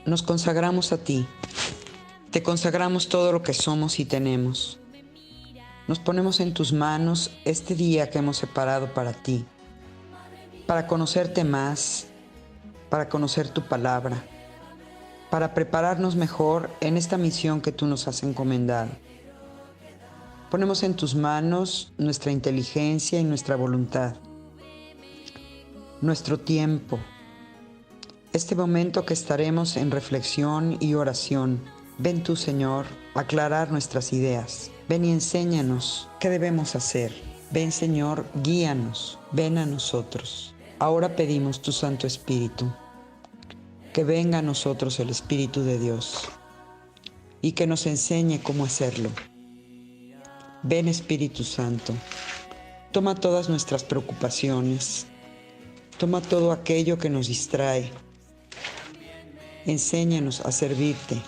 nos consagramos a ti. Te consagramos todo lo que somos y tenemos. Nos ponemos en tus manos este día que hemos separado para ti, para conocerte más, para conocer tu palabra, para prepararnos mejor en esta misión que tú nos has encomendado. Ponemos en tus manos nuestra inteligencia y nuestra voluntad, nuestro tiempo, este momento que estaremos en reflexión y oración. Ven tú, Señor, a aclarar nuestras ideas. Ven y enséñanos qué debemos hacer. Ven, Señor, guíanos. Ven a nosotros. Ahora pedimos tu Santo Espíritu, que venga a nosotros el Espíritu de Dios y que nos enseñe cómo hacerlo. Ven, Espíritu Santo, toma todas nuestras preocupaciones, toma todo aquello que nos distrae. Enséñanos a servirte.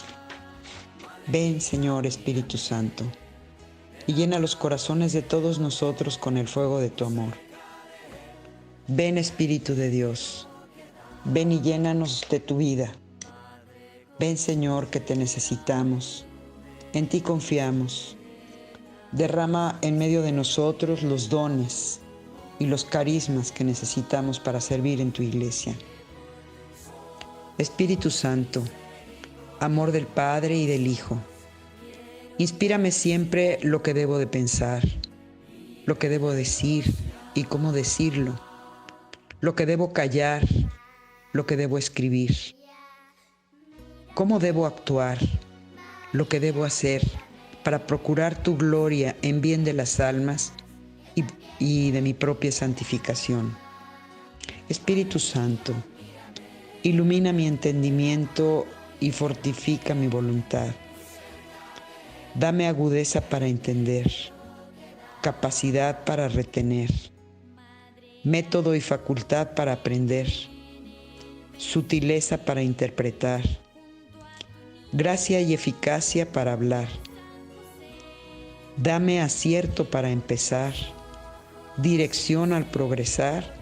Ven, Señor Espíritu Santo, y llena los corazones de todos nosotros con el fuego de tu amor. Ven, Espíritu de Dios, ven y llénanos de tu vida. Ven, Señor, que te necesitamos, en ti confiamos. Derrama en medio de nosotros los dones y los carismas que necesitamos para servir en tu iglesia. Espíritu Santo, amor del Padre y del Hijo, inspírame siempre lo que debo de pensar, lo que debo decir y cómo decirlo, lo que debo callar, lo que debo escribir, cómo debo actuar, lo que debo hacer para procurar tu gloria en bien de las almas y de mi propia santificación. Espíritu Santo, ilumina mi entendimiento y fortifica mi voluntad. Dame agudeza para entender, capacidad para retener, método y facultad para aprender, sutileza para interpretar, gracia y eficacia para hablar. Dame acierto para empezar, dirección al progresar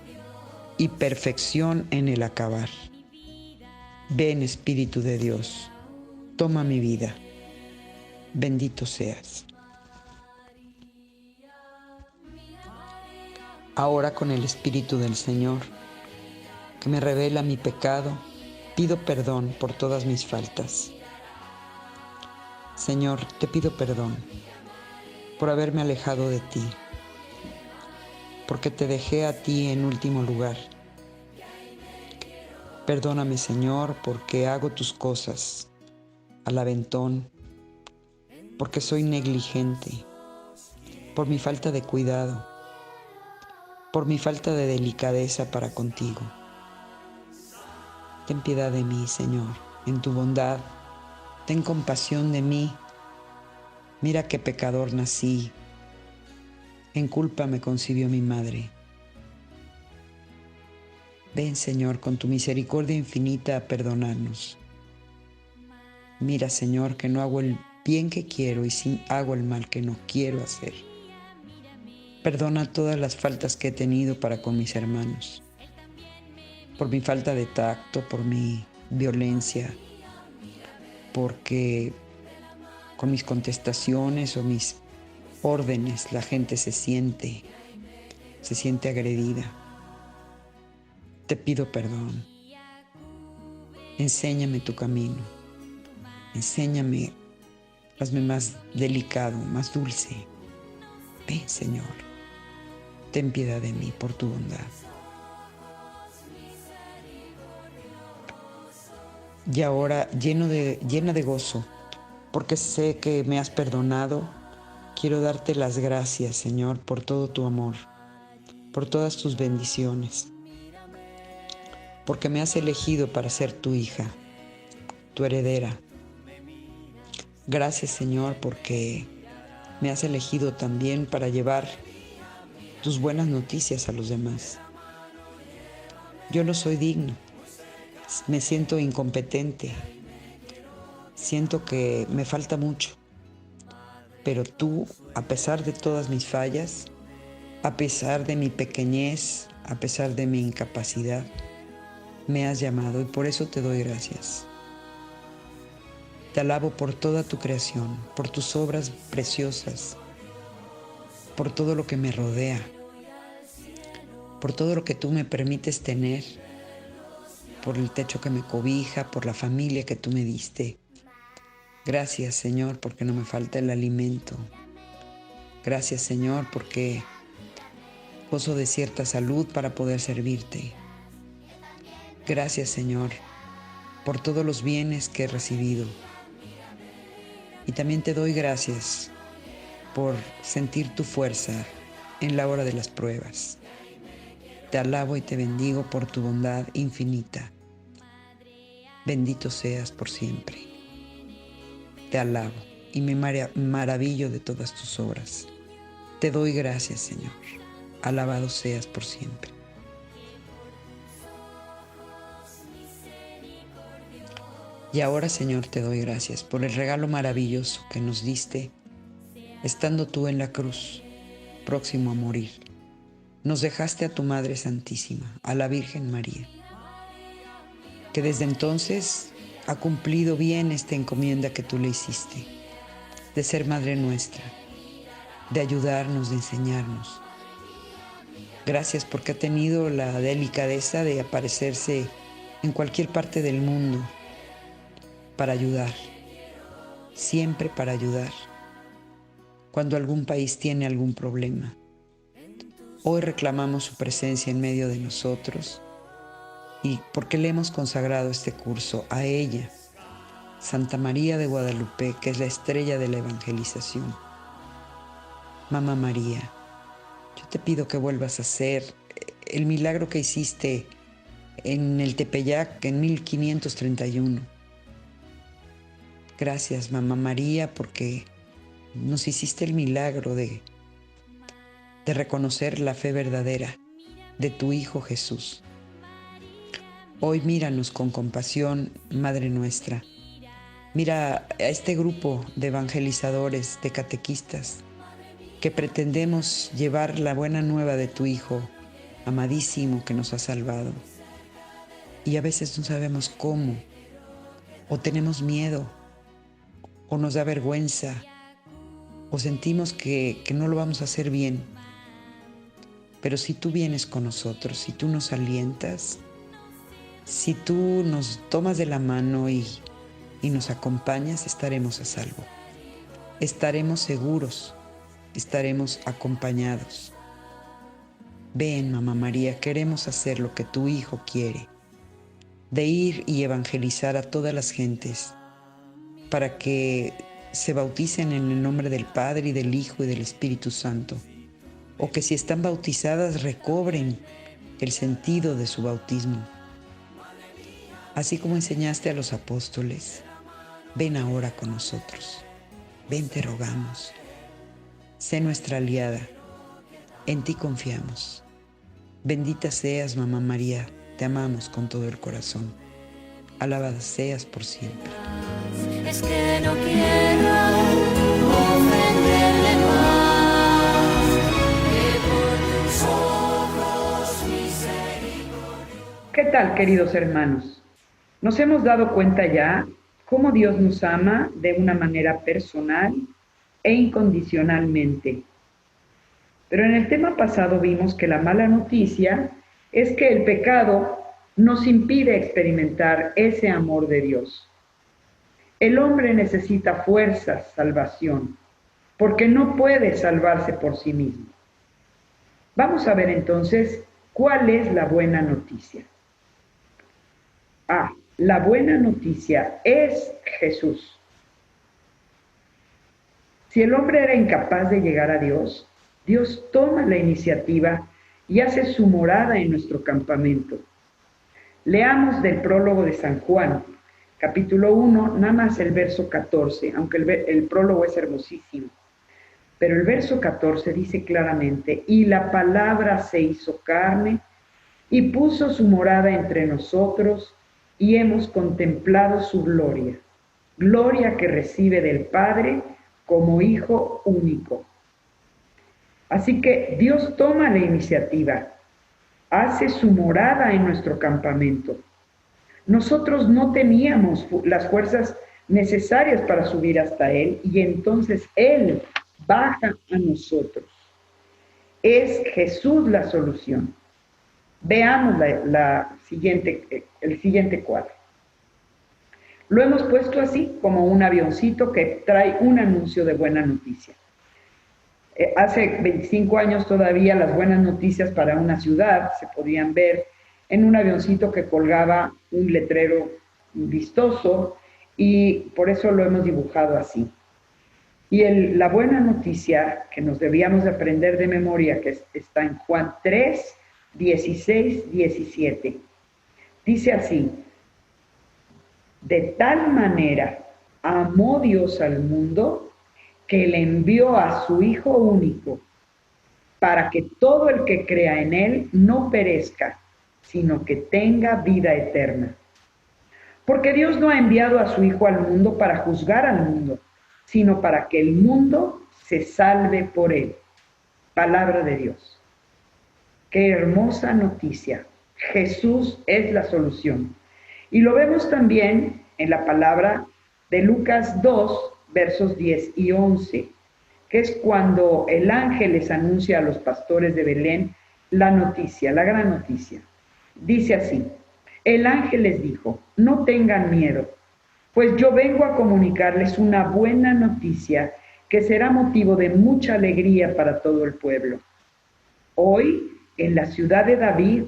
y perfección en el acabar. Ven, Espíritu de Dios, toma mi vida. Bendito seas. Ahora, con el Espíritu del Señor, que me revela mi pecado, pido perdón por todas mis faltas. Señor, te pido perdón por haberme alejado de ti, porque te dejé a ti en último lugar. Perdóname, Señor, porque hago tus cosas al aventón, porque soy negligente, por mi falta de cuidado, por mi falta de delicadeza para contigo. Ten piedad de mí, Señor, en tu bondad. Ten compasión de mí. Mira qué pecador nací. En culpa me concibió mi madre. Ven, Señor, con tu misericordia infinita a perdonarnos. Mira, Señor, que no hago el bien que quiero y sí hago el mal que no quiero hacer. Perdona todas las faltas que he tenido para con mis hermanos, por mi falta de tacto, por mi violencia, porque con mis contestaciones o mis órdenes la gente se siente agredida. Te pido perdón. Enséñame tu camino. Enséñame, hazme más delicado, más dulce. Ven, Señor, ten piedad de mí por tu bondad. Y ahora, llena de gozo, porque sé que me has perdonado, quiero darte las gracias, Señor, por todo tu amor, por todas tus bendiciones, porque me has elegido para ser tu hija, tu heredera. Gracias, Señor, porque me has elegido también para llevar tus buenas noticias a los demás. Yo no soy digno, me siento incompetente, siento que me falta mucho, pero tú, a pesar de todas mis fallas, a pesar de mi pequeñez, a pesar de mi incapacidad, me has llamado y por eso te doy gracias. Te alabo por toda tu creación, por tus obras preciosas, por todo lo que me rodea, por todo lo que tú me permites tener, por el techo que me cobija, por la familia que tú me diste. Gracias, Señor, porque no me falta el alimento. Gracias, Señor, porque gozo de cierta salud para poder servirte. Gracias, Señor, por todos los bienes que he recibido. Y también te doy gracias por sentir tu fuerza en la hora de las pruebas. Te alabo y te bendigo por tu bondad infinita. Bendito seas por siempre. Te alabo y me maravillo de todas tus obras. Te doy gracias, Señor. Alabado seas por siempre. Y ahora, Señor, te doy gracias por el regalo maravilloso que nos diste, estando tú en la cruz, próximo a morir. Nos dejaste a tu Madre Santísima, a la Virgen María, que desde entonces ha cumplido bien esta encomienda que tú le hiciste, de ser Madre nuestra, de ayudarnos, de enseñarnos. Gracias porque ha tenido la delicadeza de aparecerse en cualquier parte del mundo para ayudar, siempre para ayudar, cuando algún país tiene algún problema. Hoy reclamamos su presencia en medio de nosotros y porque le hemos consagrado este curso a ella, Santa María de Guadalupe, que es la estrella de la evangelización. Mamá María, yo te pido que vuelvas a hacer el milagro que hiciste en el Tepeyac en 1531. Gracias, Mamá María, porque nos hiciste el milagro de reconocer la fe verdadera de tu Hijo Jesús. Hoy míranos con compasión, Madre nuestra. Mira a este grupo de evangelizadores, de catequistas, que pretendemos llevar la buena nueva de tu Hijo amadísimo que nos ha salvado. Y a veces no sabemos cómo, o tenemos miedo, o nos da vergüenza, o sentimos que no lo vamos a hacer bien. Pero si tú vienes con nosotros, si tú nos alientas, si tú nos tomas de la mano y nos acompañas, estaremos a salvo. Estaremos seguros, estaremos acompañados. Ven, Mamá María, queremos hacer lo que tu Hijo quiere, de ir y evangelizar a todas las gentes, para que se bauticen en el nombre del Padre y del Hijo y del Espíritu Santo, o que si están bautizadas recobren el sentido de su bautismo. Así como enseñaste a los apóstoles, ven ahora con nosotros, ven, te rogamos, sé nuestra aliada, en ti confiamos. Bendita seas, Mamá María, te amamos con todo el corazón. Alabada seas por siempre. Es que no quiero ofenderle más que por tus ojos misericordia. ¿Qué tal, queridos hermanos? Nos hemos dado cuenta ya cómo Dios nos ama de una manera personal e incondicionalmente. Pero en el tema pasado vimos que la mala noticia es que el pecado nos impide experimentar ese amor de Dios. El hombre necesita fuerzas, salvación, porque no puede salvarse por sí mismo. Vamos a ver entonces cuál es la buena noticia. La buena noticia es Jesús. Si el hombre era incapaz de llegar a Dios, Dios toma la iniciativa y hace su morada en nuestro campamento. Leamos del prólogo de San Juan, capítulo 1, nada más el verso 14, aunque el prólogo es hermosísimo. Pero el verso 14 dice claramente: y la palabra se hizo carne y puso su morada entre nosotros, y hemos contemplado su gloria, gloria que recibe del Padre como Hijo único. Así que Dios toma la iniciativa, hace su morada en nuestro campamento. Nosotros no teníamos las fuerzas necesarias para subir hasta Él, y entonces Él baja a nosotros. Es Jesús la solución. Veamos el siguiente cuadro. Lo hemos puesto así, como un avioncito que trae un anuncio de buena noticia. Hace 25 años todavía las buenas noticias para una ciudad se podían ver en un avioncito que colgaba un letrero vistoso, y por eso lo hemos dibujado así. Y la buena noticia que nos debíamos de aprender de memoria, que está en Juan 3, 16, 17. Dice así: de tal manera amó Dios al mundo que le envió a su Hijo único, para que todo el que crea en Él no perezca, sino que tenga vida eterna. Porque Dios no ha enviado a su Hijo al mundo para juzgar al mundo, sino para que el mundo se salve por Él. Palabra de Dios. Qué hermosa noticia. Jesús es la solución. Y lo vemos también en la palabra de Lucas 2, versos 10 y 11, que es cuando el ángel les anuncia a los pastores de Belén la noticia, la gran noticia. Dice así: el ángel les dijo, no tengan miedo, pues yo vengo a comunicarles una buena noticia que será motivo de mucha alegría para todo el pueblo. Hoy, en la ciudad de David,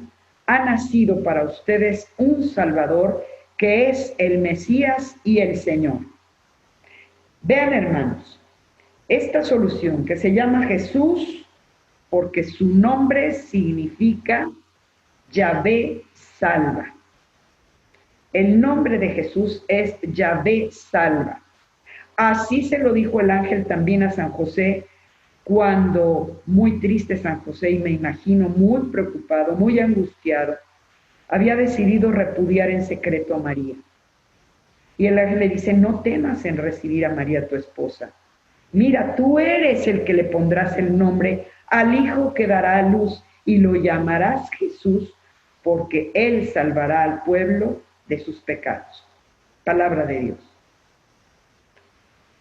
ha nacido para ustedes un Salvador, que es el Mesías y el Señor. Vean, hermanos, esta solución que se llama Jesús, porque su nombre significa Yahvé salva. El nombre de Jesús es Yahvé salva. Así se lo dijo el ángel también a San José, cuando, muy triste San José, y me imagino muy preocupado, muy angustiado, había decidido repudiar en secreto a María. Y el ángel le dice, no temas en recibir a María tu esposa. Mira, tú eres el que le pondrás el nombre al hijo que dará a luz, y lo llamarás Jesús, porque él salvará al pueblo de sus pecados. Palabra de Dios.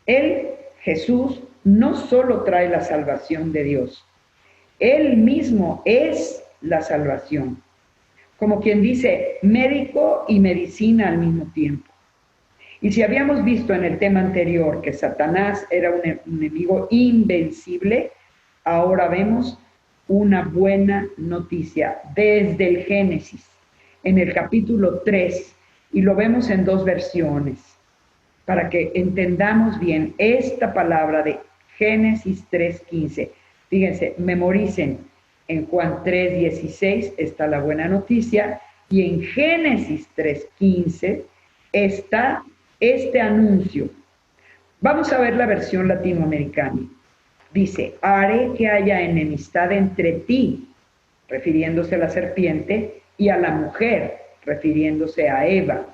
Él, Jesús, no solo trae la salvación de Dios, Él mismo es la salvación. Como quien dice, médico y medicina al mismo tiempo. Y si habíamos visto en el tema anterior que Satanás era un enemigo invencible, ahora vemos una buena noticia desde el Génesis, en el capítulo 3, y lo vemos en dos versiones, para que entendamos bien esta palabra de Génesis 3:15. Fíjense, memoricen, en Juan 3:16 está la buena noticia, y en Génesis 3:15 está este anuncio. Vamos a ver la versión latinoamericana. Dice, haré que haya enemistad entre ti, refiriéndose a la serpiente, y a la mujer, refiriéndose a Eva,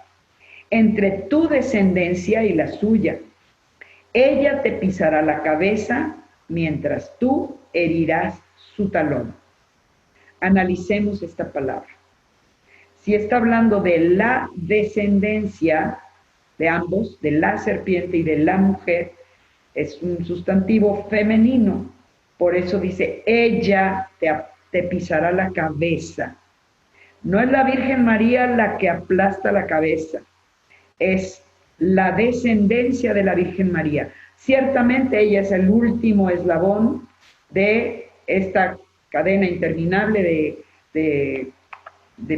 entre tu descendencia y la suya. Ella te pisará la cabeza, mientras tú herirás su talón. Analicemos esta palabra. Si está hablando de la descendencia de ambos, de la serpiente y de la mujer, es un sustantivo femenino. Por eso dice, ella te pisará la cabeza. No es la Virgen María la que aplasta la cabeza, es la descendencia de la Virgen María. Ciertamente ella es el último eslabón de esta cadena interminable de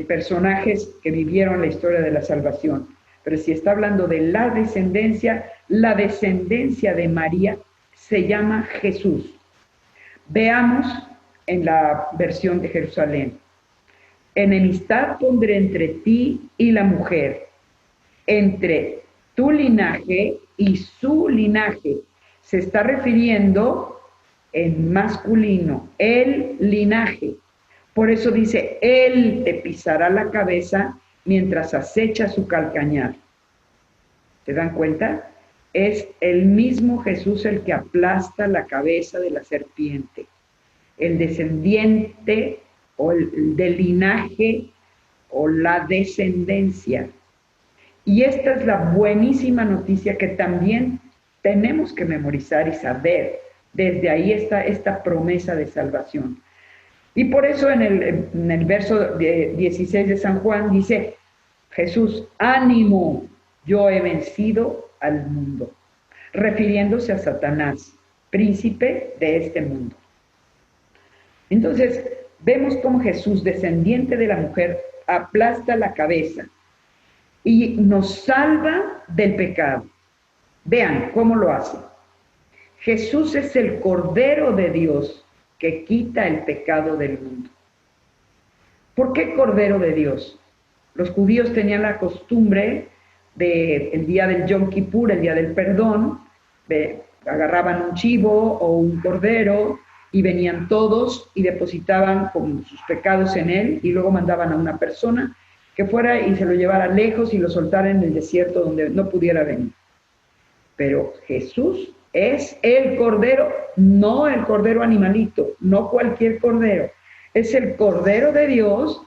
personajes que vivieron la historia de la salvación. Pero si está hablando de la descendencia de María se llama Jesús. Veamos en la versión de Jerusalén. Enemistad pondré entre ti y la mujer, entre tu linaje y su linaje. Se está refiriendo en masculino, el linaje. Por eso dice, él te pisará la cabeza mientras acecha su calcañar. ¿Se dan cuenta? Es el mismo Jesús el que aplasta la cabeza de la serpiente. El descendiente o el del linaje o la descendencia. Y esta es la buenísima noticia que también tenemos que memorizar y saber. Desde ahí está esta promesa de salvación. Y por eso en el verso 16 de San Juan dice, Jesús, ánimo, yo he vencido al mundo, refiriéndose a Satanás, príncipe de este mundo. Entonces, vemos cómo Jesús, descendiente de la mujer, aplasta la cabeza y nos salva del pecado. Vean cómo lo hace. Jesús es el Cordero de Dios que quita el pecado del mundo. ¿Por qué Cordero de Dios? Los judíos tenían la costumbre de el día del Yom Kippur, el día del perdón, agarraban un chivo o un cordero y venían todos y depositaban con sus pecados en él y luego mandaban a una persona que fuera y se lo llevara lejos y lo soltara en el desierto donde no pudiera venir. Pero Jesús es el cordero, no el cordero animalito, no cualquier cordero. Es el Cordero de Dios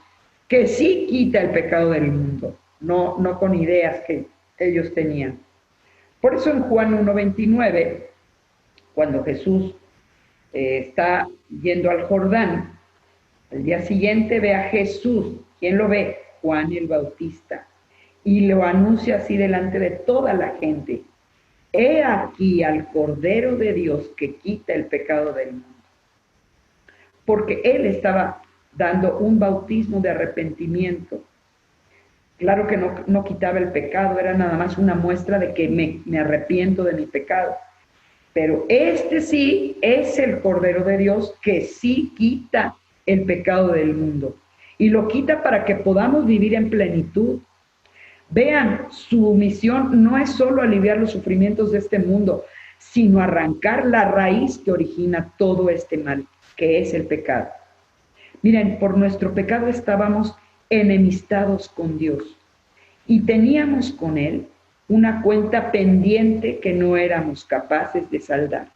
que sí quita el pecado del mundo, no con ideas que ellos tenían. Por eso en Juan 1:29, cuando Jesús está yendo al Jordán, al día siguiente ve a Jesús. ¿Quién lo ve? Juan el Bautista. Y lo anuncia así delante de toda la gente. He aquí al Cordero de Dios que quita el pecado del mundo. Porque él estaba dando un bautismo de arrepentimiento. Claro que no quitaba el pecado, era nada más una muestra de que me arrepiento de mi pecado. Pero este sí es el Cordero de Dios que sí quita el pecado del mundo. Y lo quita para que podamos vivir en plenitud. Vean, su misión no es solo aliviar los sufrimientos de este mundo, sino arrancar la raíz que origina todo este mal, que es el pecado. Miren, por nuestro pecado estábamos enemistados con Dios y teníamos con Él una cuenta pendiente que no éramos capaces de saldar.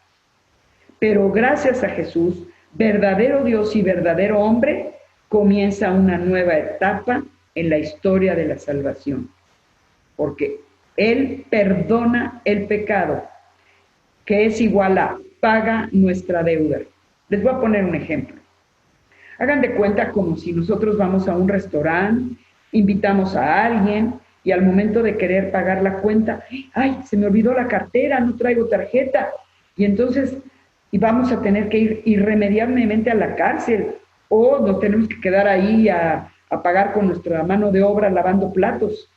Pero gracias a Jesús, verdadero Dios y verdadero hombre, comienza una nueva etapa en la historia de la salvación. Porque Él perdona el pecado, que es igual a paga nuestra deuda. Les voy a poner un ejemplo. Hagan de cuenta como si nosotros vamos a un restaurante, invitamos a alguien y al momento de querer pagar la cuenta, ¡ay, se me olvidó la cartera, no traigo tarjeta! Y entonces vamos a tener que ir irremediablemente a la cárcel o nos tenemos que quedar ahí a pagar con nuestra mano de obra lavando platos.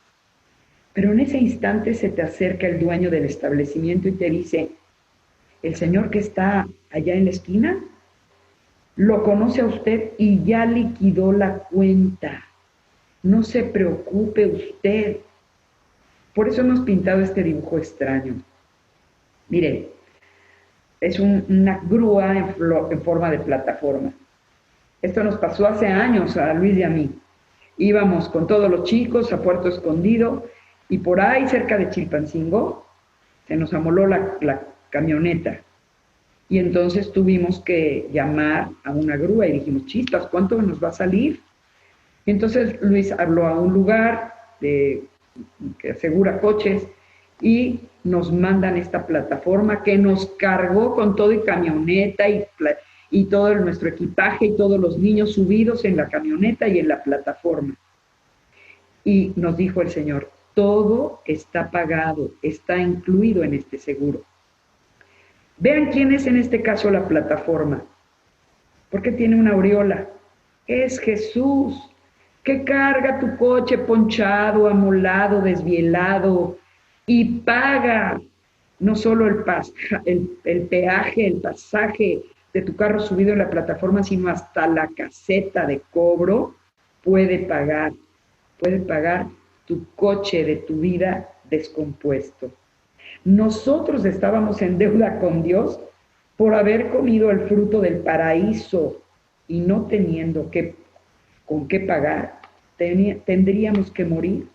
Pero en ese instante se te acerca el dueño del establecimiento y te dice, el señor que está allá en la esquina lo conoce a usted y ya liquidó la cuenta. No se preocupe usted. Por eso hemos pintado este dibujo extraño. Miren, es una grúa en forma de plataforma. Esto nos pasó hace años a Luis y a mí. Íbamos con todos los chicos a Puerto Escondido y por ahí cerca de Chilpancingo se nos amoló la camioneta. Y entonces tuvimos que llamar a una grúa y dijimos, chispas, ¿cuánto nos va a salir? Y entonces Luis habló a un lugar que asegura coches y nos mandan esta plataforma que nos cargó con todo y camioneta y todo nuestro equipaje y todos los niños subidos en la camioneta y en la plataforma. Y nos dijo el Señor, todo está pagado, está incluido en este seguro. Vean quién es en este caso la plataforma. Porque tiene una aureola. Es Jesús, que carga tu coche ponchado, amolado, desvielado y paga no solo el peaje, el pasaje de tu carro subido en la plataforma, sino hasta la caseta de cobro puede pagar tu coche de tu vida descompuesto. Nosotros estábamos en deuda con Dios por haber comido el fruto del paraíso y no teniendo con qué pagar, tendríamos que morir,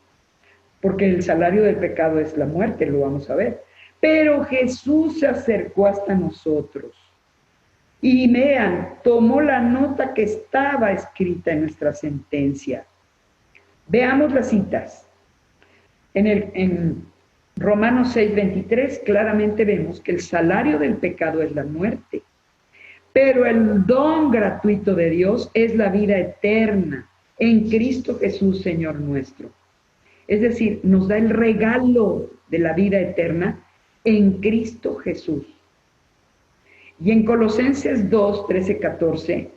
porque el salario del pecado es la muerte, lo vamos a ver. Pero Jesús se acercó hasta nosotros y vean, tomó la nota que estaba escrita en nuestra sentencia. Veamos las citas. En Romanos 6:23 claramente vemos que el salario del pecado es la muerte, pero el don gratuito de Dios es la vida eterna en Cristo Jesús, Señor nuestro. Es decir, nos da el regalo de la vida eterna en Cristo Jesús. Y en Colosenses 2, 13, 14,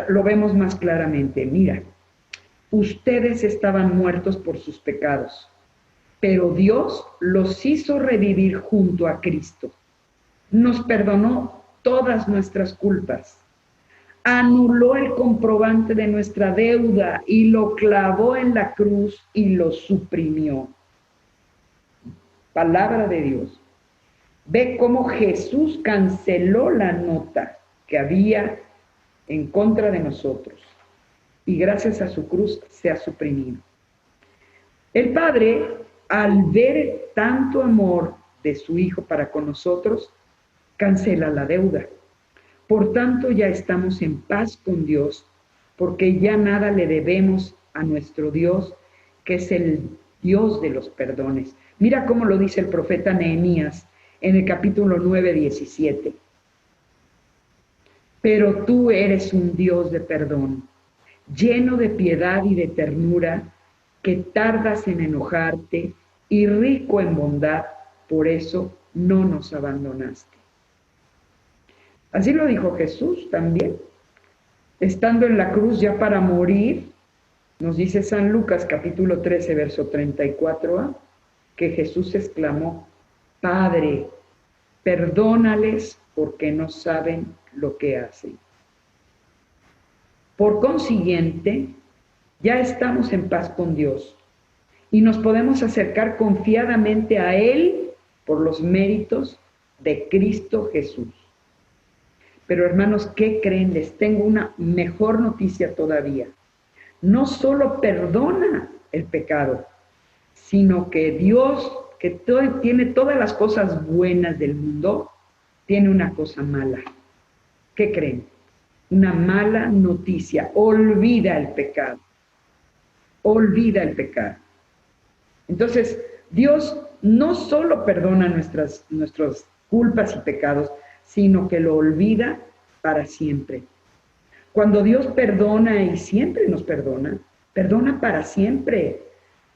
lo vemos más claramente. Mira, ustedes estaban muertos por sus pecados, pero Dios los hizo revivir junto a Cristo. Nos perdonó todas nuestras culpas, anuló el comprobante de nuestra deuda y lo clavó en la cruz y lo suprimió. Palabra de Dios. Ve cómo Jesús canceló la nota que había en contra de nosotros y gracias a su cruz se ha suprimido. El Padre, al ver tanto amor de su Hijo para con nosotros, cancela la deuda. Por tanto, ya estamos en paz con Dios, porque ya nada le debemos a nuestro Dios, que es el Dios de los perdones. Mira cómo lo dice el profeta Nehemías en el capítulo 9, 17. Pero tú eres un Dios de perdón, lleno de piedad y de ternura, que tardas en enojarte y rico en bondad, por eso no nos abandonaste. Así lo dijo Jesús también. Estando en la cruz ya para morir, nos dice San Lucas capítulo 13, verso 34a, que Jesús exclamó: Padre, perdónales porque no saben lo que hacen. Por consiguiente, ya estamos en paz con Dios y nos podemos acercar confiadamente a Él por los méritos de Cristo Jesús. Pero hermanos, ¿qué creen? Les tengo una mejor noticia todavía. No solo perdona el pecado, sino que Dios, que tiene todas las cosas buenas del mundo, tiene una cosa mala. ¿Qué creen? Una mala noticia. Olvida el pecado. Olvida el pecado. Entonces, Dios no solo perdona nuestras culpas y pecados, sino que lo olvida para siempre. Cuando Dios perdona y siempre nos perdona, perdona para siempre.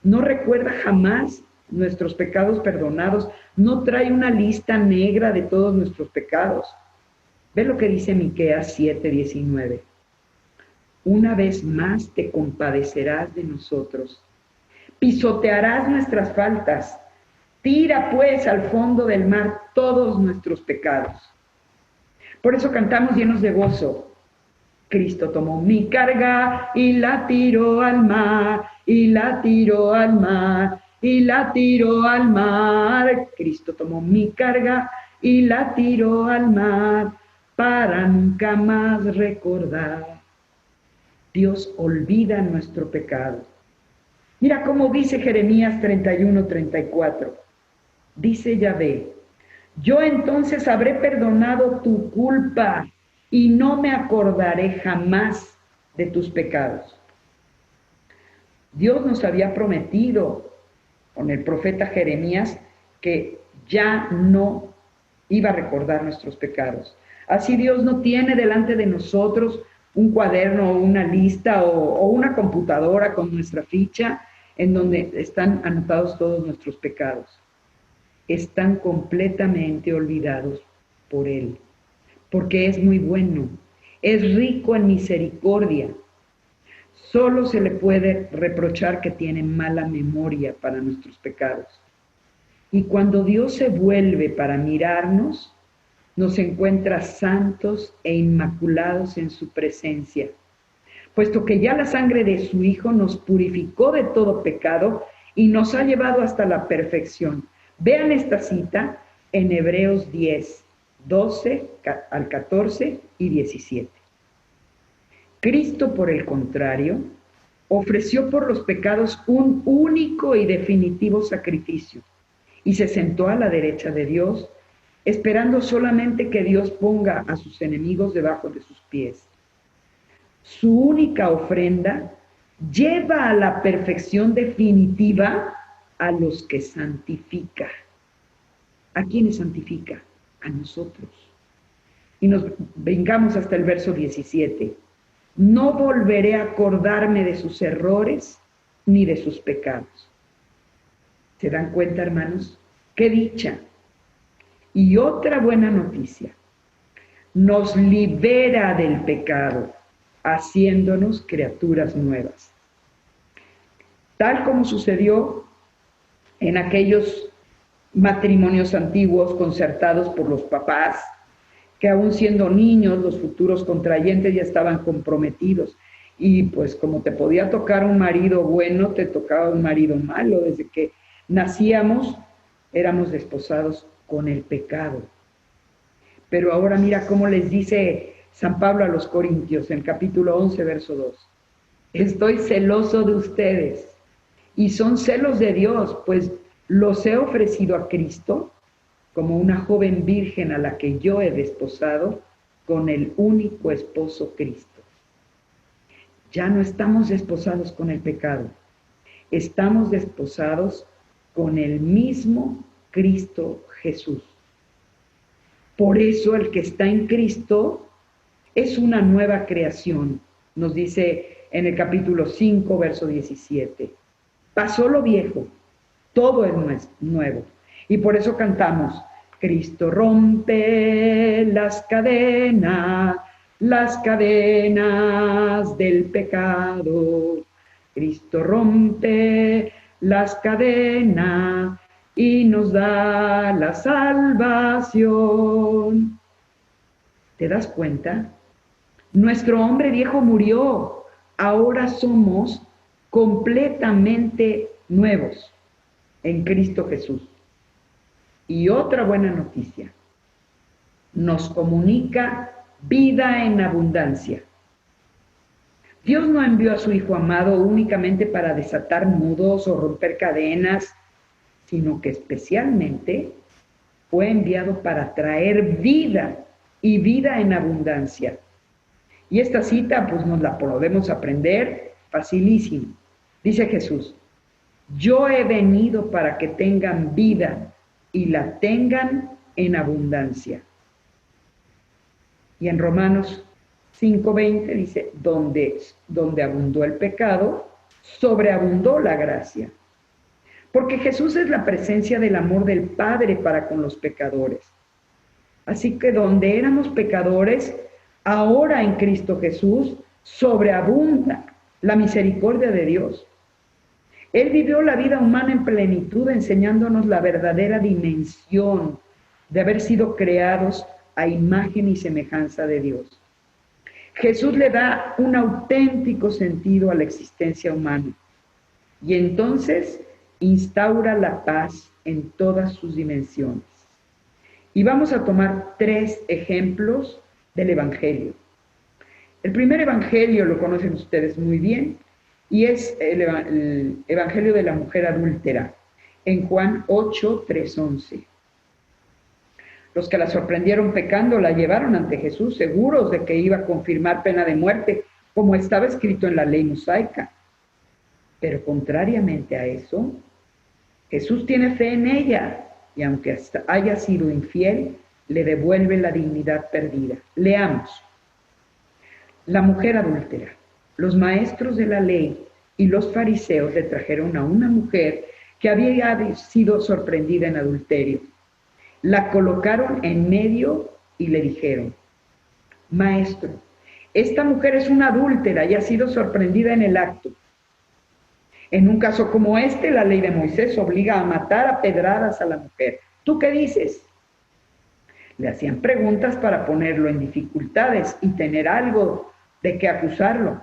No recuerda jamás nuestros pecados perdonados, no trae una lista negra de todos nuestros pecados. Ve lo que dice Miqueas 7:19. Una vez más te compadecerás de nosotros, pisotearás nuestras faltas, tira pues al fondo del mar todos nuestros pecados. Por eso cantamos llenos de gozo. Cristo tomó mi carga y la tiró al mar, y la tiró al mar, y la tiró al mar. Cristo tomó mi carga y la tiró al mar, para nunca más recordar. Dios olvida nuestro pecado. Mira cómo dice Jeremías 31:34. Dice Yahvé: yo entonces habré perdonado tu culpa y no me acordaré jamás de tus pecados. Dios nos había prometido con el profeta Jeremías que ya no iba a recordar nuestros pecados. Así Dios no tiene delante de nosotros un cuaderno o una lista o una computadora con nuestra ficha en donde están anotados todos nuestros pecados. Están completamente olvidados por Él, porque es muy bueno, es rico en misericordia. Solo se le puede reprochar que tiene mala memoria para nuestros pecados. Y cuando Dios se vuelve para mirarnos, nos encuentra santos e inmaculados en su presencia, puesto que ya la sangre de su Hijo nos purificó de todo pecado y nos ha llevado hasta la perfección. Vean esta cita en Hebreos 10, 12 al 14 y 17. Cristo, por el contrario, ofreció por los pecados un único y definitivo sacrificio y se sentó a la derecha de Dios, esperando solamente que Dios ponga a sus enemigos debajo de sus pies. Su única ofrenda lleva a la perfección definitiva a los que santifica. ¿A quiénes santifica? A nosotros. Y nos brincamos hasta el verso 17. No volveré a acordarme de sus errores ni de sus pecados. ¿Se dan cuenta, hermanos? ¡Qué dicha! Y otra buena noticia. Nos libera del pecado, haciéndonos criaturas nuevas. Tal como sucedió en aquellos matrimonios antiguos concertados por los papás, que aún siendo niños, los futuros contrayentes ya estaban comprometidos. Y pues como te podía tocar un marido bueno, te tocaba un marido malo. Desde que nacíamos, éramos desposados con el pecado. Pero ahora mira cómo les dice San Pablo a los Corintios, en capítulo 11, verso 2. Estoy celoso de ustedes. Y son celos de Dios, pues los he ofrecido a Cristo como una joven virgen a la que yo he desposado con el único esposo Cristo. Ya no estamos desposados con el pecado, estamos desposados con el mismo Cristo Jesús. Por eso el que está en Cristo es una nueva creación, nos dice en el capítulo 5, verso 17. Pasó lo viejo, todo es nuevo. Y por eso cantamos, Cristo rompe las cadenas del pecado. Cristo rompe las cadenas y nos da la salvación. ¿Te das cuenta? Nuestro hombre viejo murió, ahora somos completamente nuevos en Cristo Jesús. Y otra buena noticia, nos comunica vida en abundancia. Dios no envió a su Hijo amado únicamente para desatar nudos o romper cadenas, sino que especialmente fue enviado para traer vida y vida en abundancia. Y esta cita pues nos la podemos aprender facilísimo. Dice Jesús, yo he venido para que tengan vida y la tengan en abundancia. Y en Romanos 5:20 dice, donde abundó el pecado, sobreabundó la gracia. Porque Jesús es la presencia del amor del Padre para con los pecadores. Así que donde éramos pecadores, ahora en Cristo Jesús sobreabunda la misericordia de Dios. Él vivió la vida humana en plenitud, enseñándonos la verdadera dimensión de haber sido creados a imagen y semejanza de Dios. Jesús le da un auténtico sentido a la existencia humana y entonces instaura la paz en todas sus dimensiones. Y vamos a tomar 3 ejemplos del Evangelio. El primer Evangelio lo conocen ustedes muy bien y es el Evangelio de la mujer adúltera, en Juan 8, 3, 11. Los que la sorprendieron pecando la llevaron ante Jesús, seguros de que iba a confirmar pena de muerte, como estaba escrito en la ley mosaica. Pero contrariamente a eso, Jesús tiene fe en ella, y aunque haya sido infiel, le devuelve la dignidad perdida. Leamos. La mujer adúltera. Los maestros de la ley y los fariseos le trajeron a una mujer que había sido sorprendida en adulterio. La colocaron en medio y le dijeron, Maestro, esta mujer es una adúltera y ha sido sorprendida en el acto. En un caso como este, la ley de Moisés obliga a matar a pedradas a la mujer. ¿Tú qué dices? Le hacían preguntas para ponerlo en dificultades y tener algo de qué acusarlo.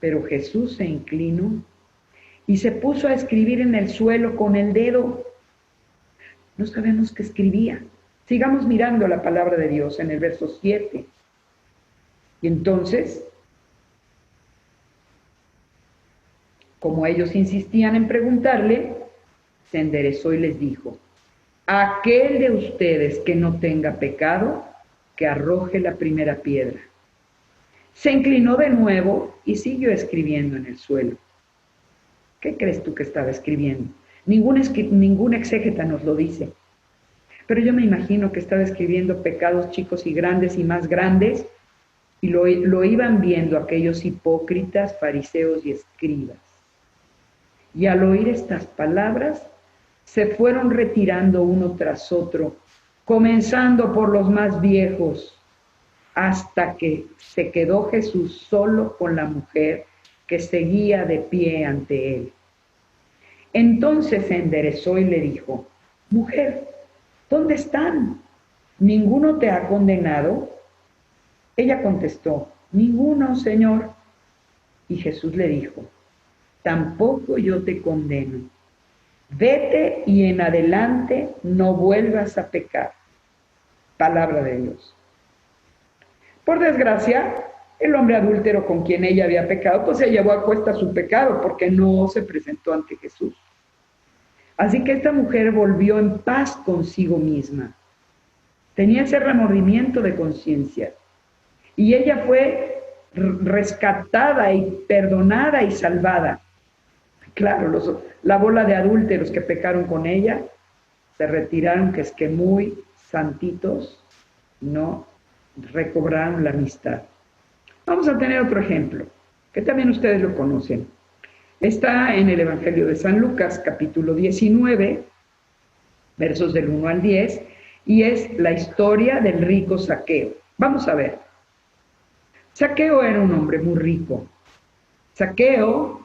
Pero Jesús se inclinó y se puso a escribir en el suelo con el dedo. No sabemos qué escribía. Sigamos mirando la palabra de Dios en el verso 7. Y entonces, como ellos insistían en preguntarle, se enderezó y les dijo, aquel de ustedes que no tenga pecado, que arroje la primera piedra. Se inclinó de nuevo y siguió escribiendo en el suelo. ¿Qué crees tú que estaba escribiendo? Ningún exégeta nos lo dice. Pero yo me imagino que estaba escribiendo pecados chicos y grandes y más grandes, y lo iban viendo aquellos hipócritas, fariseos y escribas. Y al oír estas palabras, se fueron retirando uno tras otro, comenzando por los más viejos, hasta que se quedó Jesús solo con la mujer que seguía de pie ante él. Entonces se enderezó y le dijo: Mujer, ¿dónde están? ¿Ninguno te ha condenado? Ella contestó: Ninguno, Señor. Y Jesús le dijo: Tampoco yo te condeno. Vete y en adelante no vuelvas a pecar. Palabra de Dios. Por desgracia, el hombre adúltero con quien ella había pecado, pues se llevó a cuesta su pecado porque no se presentó ante Jesús. Así que esta mujer volvió en paz consigo misma. Tenía ese remordimiento de conciencia. Y ella fue rescatada y perdonada y salvada. Claro, la bola de adúlteros que pecaron con ella se retiraron, que es que muy santitos no recobraron la amistad. Vamos a tener otro ejemplo, que también ustedes lo conocen. Está en el Evangelio de San Lucas, capítulo 19, versos del 1 al 10, y es la historia del rico Zaqueo. Vamos a ver. Zaqueo era un hombre muy rico. Zaqueo,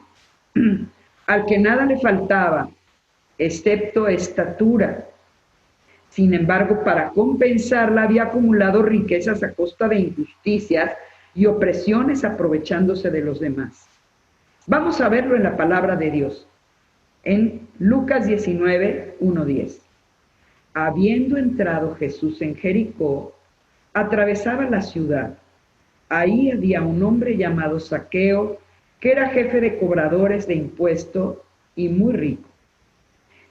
al que nada le faltaba, excepto estatura. Sin embargo, para compensarla, había acumulado riquezas a costa de injusticias y opresiones, aprovechándose de los demás. Vamos a verlo en la palabra de Dios, en Lucas 19, 1-10. Habiendo entrado Jesús en Jericó, atravesaba la ciudad. Ahí había un hombre llamado Zaqueo, que era jefe de cobradores de impuesto y muy rico.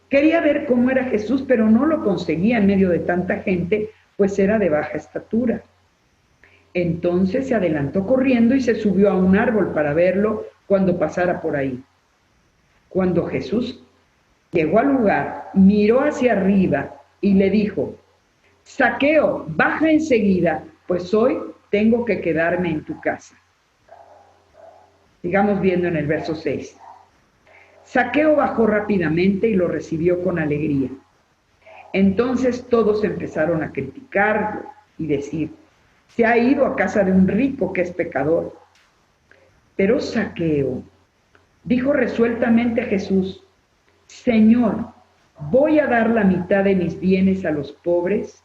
Quería ver cómo era Jesús, pero no lo conseguía en medio de tanta gente, pues era de baja estatura. Entonces se adelantó corriendo y se subió a un árbol para verlo cuando pasara por ahí. Cuando Jesús llegó al lugar, miró hacia arriba y le dijo: Zaqueo, baja enseguida, pues hoy tengo que quedarme en tu casa. Sigamos viendo en el verso 6. Zaqueo bajó rápidamente y lo recibió con alegría. Entonces todos empezaron a criticarlo y decir: se ha ido a casa de un rico que es pecador. Pero Zaqueo dijo resueltamente a Jesús: Señor, voy a dar la mitad de mis bienes a los pobres,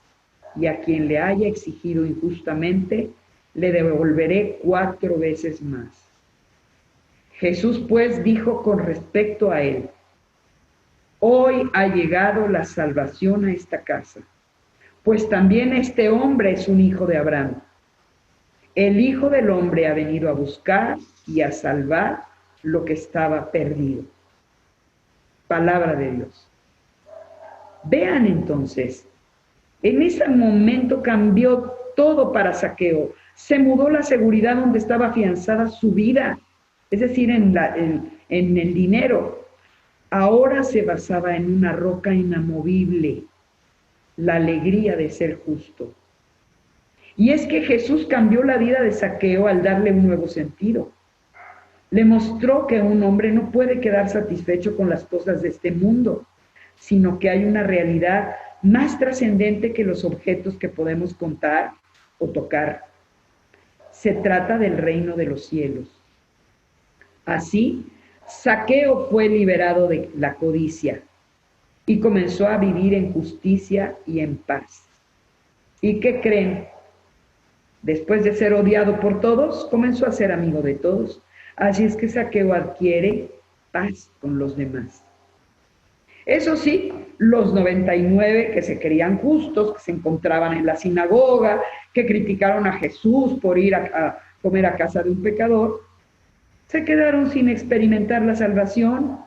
y a quien le haya exigido injustamente, le devolveré 4 veces más. Jesús pues dijo con respecto a él: hoy ha llegado la salvación a esta casa, pues también este hombre es un hijo de Abraham. El Hijo del Hombre ha venido a buscar y a salvar lo que estaba perdido. Palabra de Dios. Vean entonces, en ese momento cambió todo para Zaqueo. Se mudó la seguridad donde estaba afianzada su vida, es decir, en el dinero. Ahora se basaba en una roca inamovible, la alegría de ser justo. Y es que Jesús cambió la vida de Zaqueo al darle un nuevo sentido. Le mostró que un hombre no puede quedar satisfecho con las cosas de este mundo, sino que hay una realidad más trascendente que los objetos que podemos contar o tocar. Se trata del reino de los cielos. Así, Zaqueo fue liberado de la codicia y comenzó a vivir en justicia y en paz. ¿Y qué creen? Después de ser odiado por todos, comenzó a ser amigo de todos. Así es que Zaqueo adquiere paz con los demás. Eso sí, los 99 que se creían justos, que se encontraban en la sinagoga, que criticaron a Jesús por ir a comer a casa de un pecador, se quedaron sin experimentar la salvación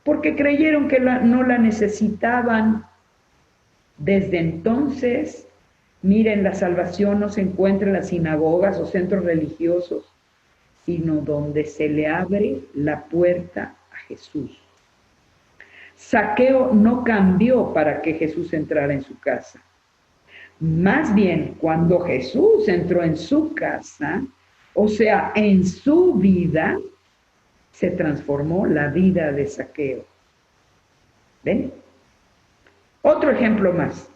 porque creyeron que no la necesitaban. Desde entonces, miren, la salvación no se encuentra en las sinagogas o centros religiosos, sino donde se le abre la puerta a Jesús. Zaqueo no cambió para que Jesús entrara en su casa. Más bien, cuando Jesús entró en su casa, o sea, en su vida, se transformó la vida de Zaqueo. ¿Ven? Otro ejemplo más.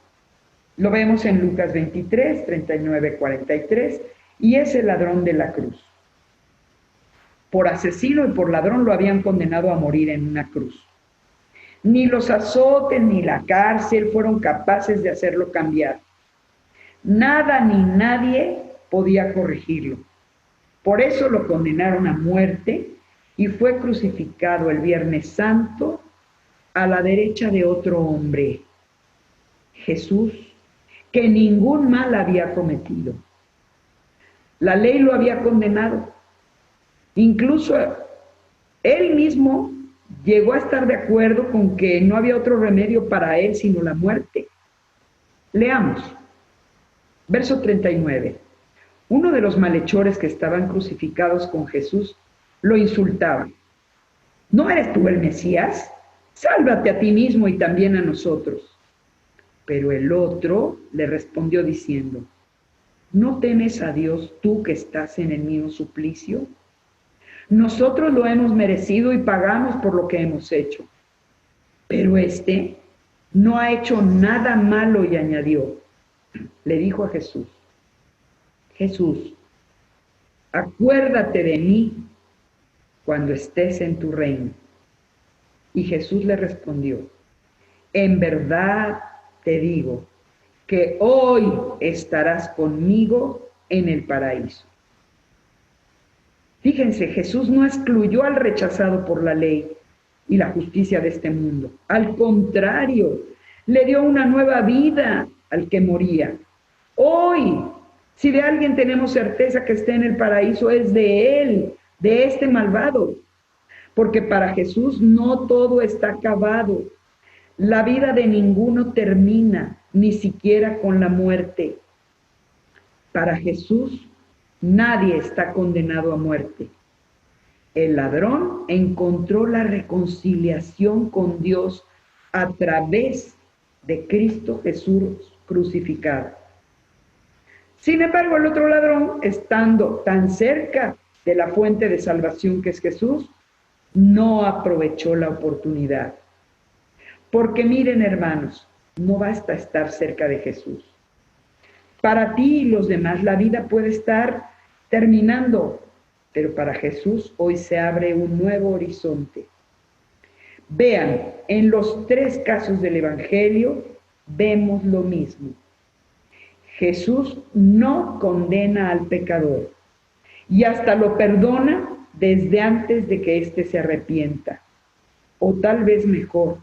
Lo vemos en Lucas 23, 39, 43, y es el ladrón de la cruz. Por asesino y por ladrón lo habían condenado a morir en una cruz. Ni los azotes ni la cárcel fueron capaces de hacerlo cambiar. Nada ni nadie podía corregirlo. Por eso lo condenaron a muerte y fue crucificado el Viernes Santo a la derecha de otro hombre, Jesús, que ningún mal había cometido. La ley lo había condenado. Incluso él mismo llegó a estar de acuerdo con que no había otro remedio para él sino la muerte. Leamos. Verso 39. Uno de los malhechores que estaban crucificados con Jesús lo insultaba. ¿No eres tú el Mesías? Sálvate a ti mismo y también a nosotros. Pero el otro le respondió diciendo, ¿no temes a Dios tú que estás en el mismo suplicio? Nosotros lo hemos merecido y pagamos por lo que hemos hecho. Pero este no ha hecho nada malo y añadió, le dijo a Jesús, Jesús, acuérdate de mí cuando estés en tu reino. Y Jesús le respondió, en verdad te digo que hoy estarás conmigo en el paraíso. Fíjense, Jesús no excluyó al rechazado por la ley y la justicia de este mundo. Al contrario, le dio una nueva vida al que moría. Hoy, si de alguien tenemos certeza que esté en el paraíso, es de él, de este malvado. Porque para Jesús no todo está acabado. La vida de ninguno termina, ni siquiera con la muerte. Para Jesús nadie está condenado a muerte. El ladrón encontró la reconciliación con Dios a través de Cristo Jesús crucificado. Sin embargo, el otro ladrón, estando tan cerca de la fuente de salvación que es Jesús, no aprovechó la oportunidad. Porque miren, hermanos, no basta estar cerca de Jesús. Para ti y los demás la vida puede estar terminando, pero para Jesús hoy se abre un nuevo horizonte. Vean, en los tres casos del Evangelio vemos lo mismo. Jesús no condena al pecador y hasta lo perdona desde antes de que éste se arrepienta, o tal vez mejor,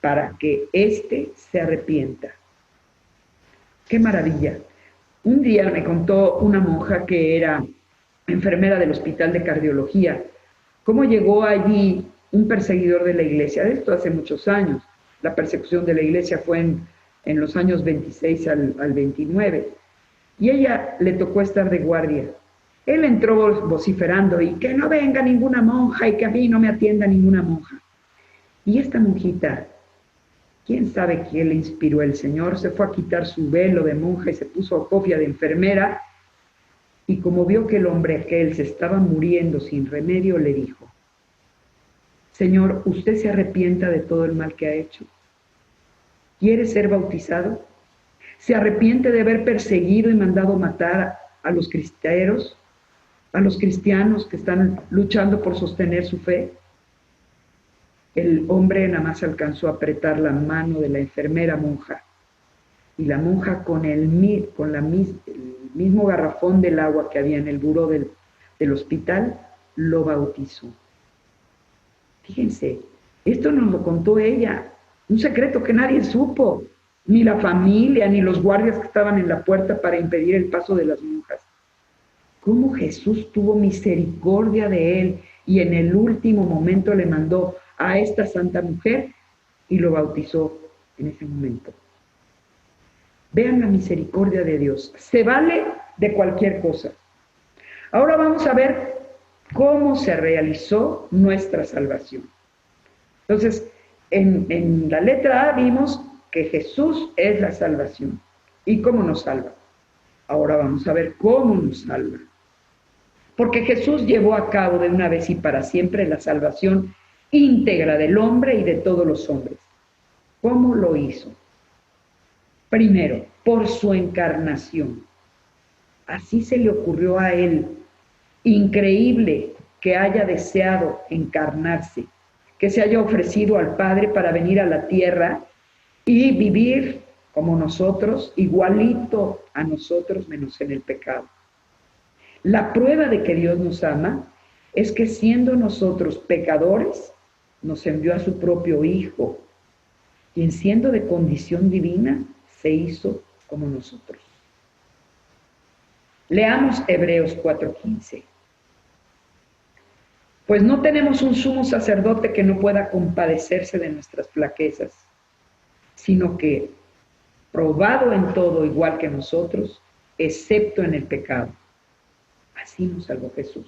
para que éste se arrepienta. ¡Qué maravilla! Un día me contó una monja que era enfermera del hospital de cardiología, cómo llegó allí un perseguidor de la iglesia. De esto hace muchos años. La persecución de la iglesia fue en los años 26 al 29. Y ella le tocó estar de guardia. Él entró vociferando y que no venga ninguna monja y que a mí no me atienda ninguna monja. Y esta monjita, quién sabe quién le inspiró el Señor, se fue a quitar su velo de monja y se puso cofia de enfermera. Y como vio que el hombre aquel se estaba muriendo sin remedio, le dijo, Señor, ¿usted se arrepienta de todo el mal que ha hecho? ¿Quiere ser bautizado? ¿Se arrepiente de haber perseguido y mandado matar a los cristeros, a los cristianos que están luchando por sostener su fe? El hombre nada más alcanzó a apretar la mano de la enfermera monja, y la monja con el mismo garrafón del agua que había en el buró del hospital, lo bautizó. Fíjense, esto nos lo contó ella, un secreto que nadie supo, ni la familia, ni los guardias que estaban en la puerta para impedir el paso de las monjas. Cómo Jesús tuvo misericordia de él y en el último momento le mandó a esta santa mujer y lo bautizó en ese momento. Vean la misericordia de Dios. Se vale de cualquier cosa. Ahora vamos a ver cómo se realizó nuestra salvación. Entonces, En la letra A vimos que Jesús es la salvación. ¿Y cómo nos salva? Ahora vamos a ver cómo nos salva. Porque Jesús llevó a cabo de una vez y para siempre la salvación íntegra del hombre y de todos los hombres. ¿Cómo lo hizo? Primero, por su encarnación. Así se le ocurrió a él. Increíble que haya deseado encarnarse, que se haya ofrecido al Padre para venir a la tierra y vivir como nosotros, igualito a nosotros, menos en el pecado. La prueba de que Dios nos ama es que siendo nosotros pecadores, nos envió a su propio Hijo, quien siendo de condición divina, se hizo como nosotros. Leamos Hebreos 4:15. Pues no tenemos un sumo sacerdote que no pueda compadecerse de nuestras flaquezas, sino que, probado en todo igual que nosotros, excepto en el pecado. Así nos salvó Jesús.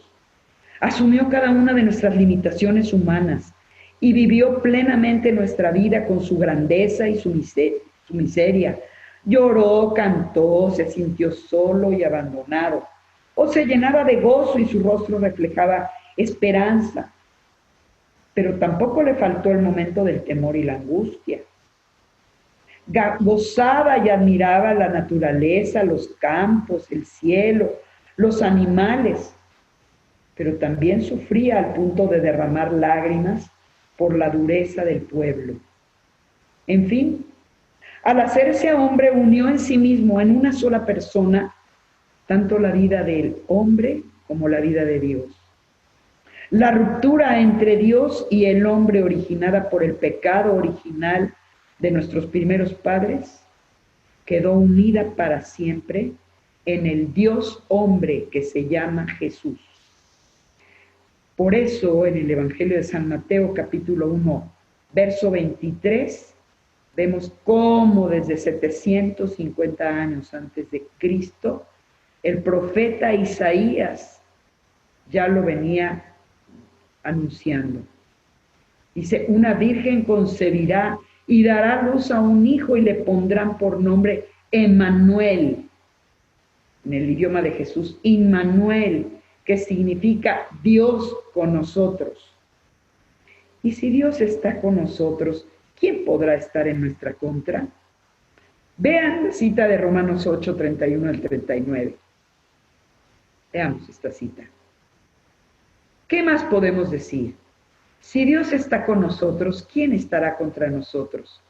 Asumió cada una de nuestras limitaciones humanas y vivió plenamente nuestra vida con su grandeza y su miseria. Lloró, cantó, se sintió solo y abandonado, o se llenaba de gozo y su rostro reflejaba esperanza. Pero tampoco le faltó el momento del temor y la angustia. Gozaba y admiraba la naturaleza, los campos, el cielo, los animales, pero también sufría al punto de derramar lágrimas por la dureza del pueblo. En fin, al hacerse hombre unió en sí mismo, en una sola persona, tanto la vida del hombre como la vida de Dios. La ruptura entre Dios y el hombre originada por el pecado original de nuestros primeros padres quedó unida para siempre en el Dios hombre que se llama Jesús. Por eso en el Evangelio de San Mateo capítulo 1, verso 23, vemos cómo desde 750 años antes de Cristo, el profeta Isaías ya lo venía anunciando. Dice, una virgen concebirá y dará luz a un hijo y le pondrán por nombre Emmanuel. En el idioma de Jesús, Immanuel, que significa Dios con nosotros. Y si Dios está con nosotros, ¿quién podrá estar en nuestra contra? Vean la cita de Romanos 8, 31 al 39. Veamos esta cita. ¿Qué más podemos decir? Si Dios está con nosotros, ¿quién estará contra nosotros?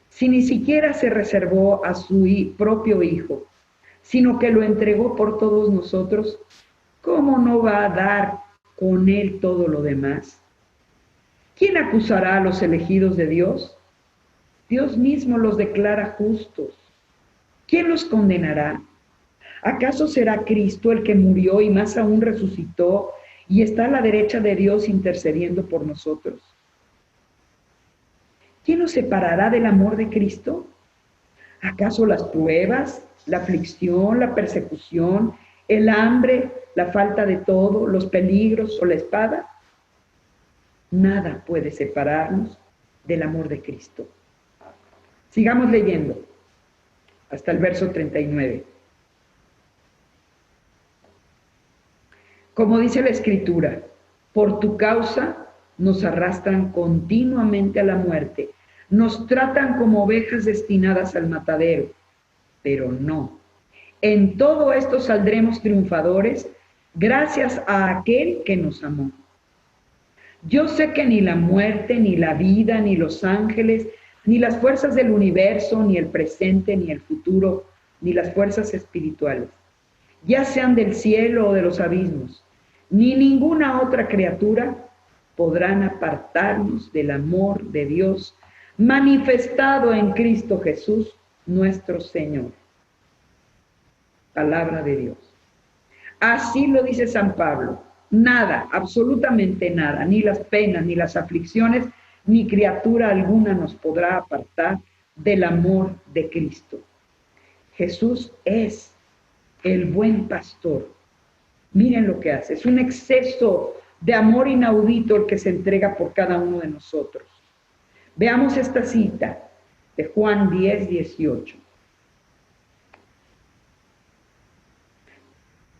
Si ni siquiera se reservó a su propio Hijo, sino que lo entregó por todos nosotros, ¿cómo no va a dar con Él todo lo demás? ¿Quién acusará a los elegidos de Dios? Dios mismo los declara justos. ¿Quién los condenará? ¿Acaso será Cristo el que murió y más aún resucitó y está a la derecha de Dios intercediendo por nosotros? ¿Quién nos separará del amor de Cristo? ¿Acaso las pruebas, la aflicción, la persecución, el hambre, la falta de todo, los peligros o la espada? Nada puede separarnos del amor de Cristo. Sigamos leyendo hasta el verso 39. Como dice la Escritura, por tu causa nos arrastran continuamente a la muerte, nos tratan como ovejas destinadas al matadero, pero no. En todo esto saldremos triunfadores gracias a aquel que nos amó. Yo sé que ni la muerte, ni la vida, ni los ángeles, ni las fuerzas del universo, ni el presente, ni el futuro, ni las fuerzas espirituales, ya sean del cielo o de los abismos, ni ninguna otra criatura podrán apartarnos del amor de Dios manifestado en Cristo Jesús, nuestro Señor. Palabra de Dios. Así lo dice San Pablo. Nada, absolutamente nada, ni las penas, ni las aflicciones, ni criatura alguna nos podrá apartar del amor de Cristo. Jesús es el buen pastor. Miren lo que hace. Es un exceso de amor inaudito el que se entrega por cada uno de nosotros. Veamos esta cita de Juan 10:18.